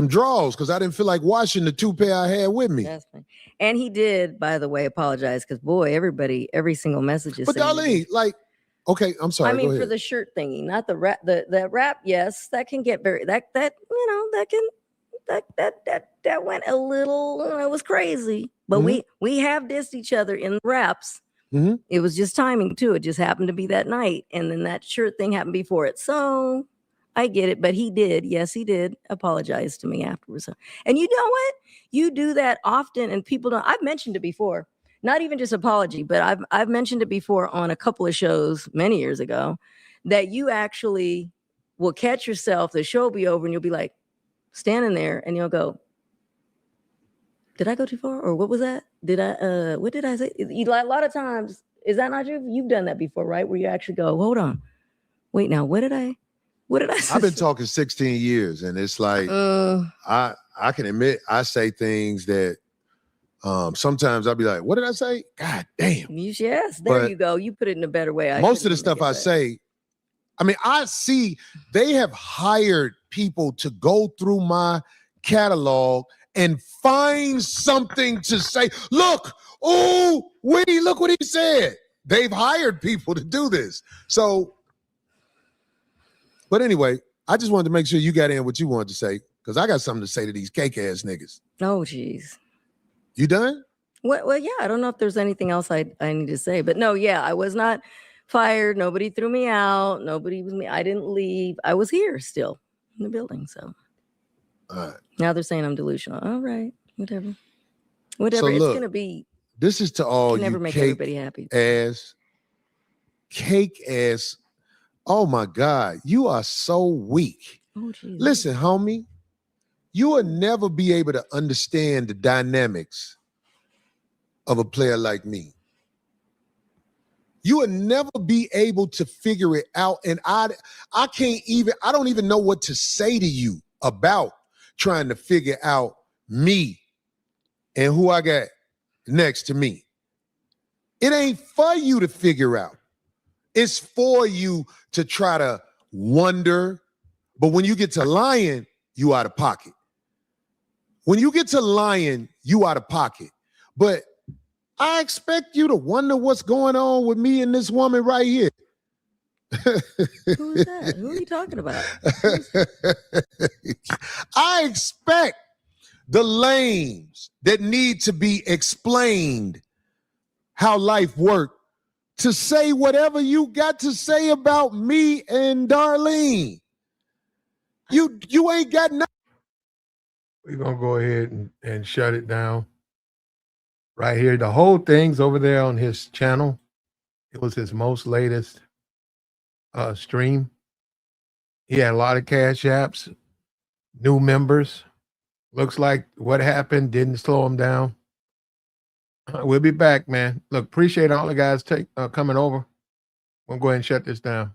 drawers because I didn't feel like washing the 2 pair I had with me. That's fine. And he did, by the way, apologize because, boy, every single message is. But Darlene, okay, I'm sorry. I mean, for the shirt thingy, not the rap. The rap, yes, that can get very that went a little. It was crazy, but we have dissed each other in raps. Mm-hmm. It was just timing too. It just happened to be that night, and then that shirt thing happened before it. So I get it, but he did. Yes, he did apologize to me afterwards. And you know what? You do that often, and people don't. I've mentioned it before. not even just apology, but I've mentioned it before on a couple of shows many years ago, that you actually will catch yourself, the show will be over and you'll be like standing there and you'll go, did I go too far? Or what was that? What did I say? A lot of times, is that not true? You've done that before, right? Where you actually go, hold on, wait, now, what did I say? I've been talking 16 years, and it's like, I can admit I say things that sometimes I'll be like, what did I say? God damn. Yes, there But you go. You put it in a better way. most of the stuff I say, I mean, I see they have hired people to go through my catalog and find something to say. Look, oh, wait, look what he said. They've hired people to do this. So, but anyway, I just wanted to make sure you got in what you wanted to say, because I got something to say to these cake ass niggas. Oh, geez. You done? Well, yeah, I don't know if there's anything else I need to say, but no, yeah, I was not fired. Nobody threw me out. Nobody was me. I didn't leave. I was here still in the building. So now they're saying I'm delusional. All right, whatever. So It's look, gonna be. this is to all Can never you make cake everybody happy. Cake ass. Oh my God, you are so weak. Oh, geez. Listen, homie, you will never be able to understand the dynamics of a player like me. You will never be able to figure it out. And I don't even know what to say to you about trying to figure out me and who I got next to me. It ain't for you to figure out. It's for you to try to wonder. But when you get to lying, you out of pocket. When you get to lying, you out of pocket. But I expect you to wonder what's going on with me and this woman right here. Who is that? Who are you talking about? I expect the lames that need to be explained how life works to say whatever you got to say about me and Darlene. You ain't got nothing. We're going to go ahead and shut it down. Right here. The whole thing's over there on his channel. It was his most latest stream. He had a lot of cash apps, new members. Looks like what happened didn't slow him down. We'll be back, man. Look, appreciate all the guys coming over. We'll go ahead and shut this down.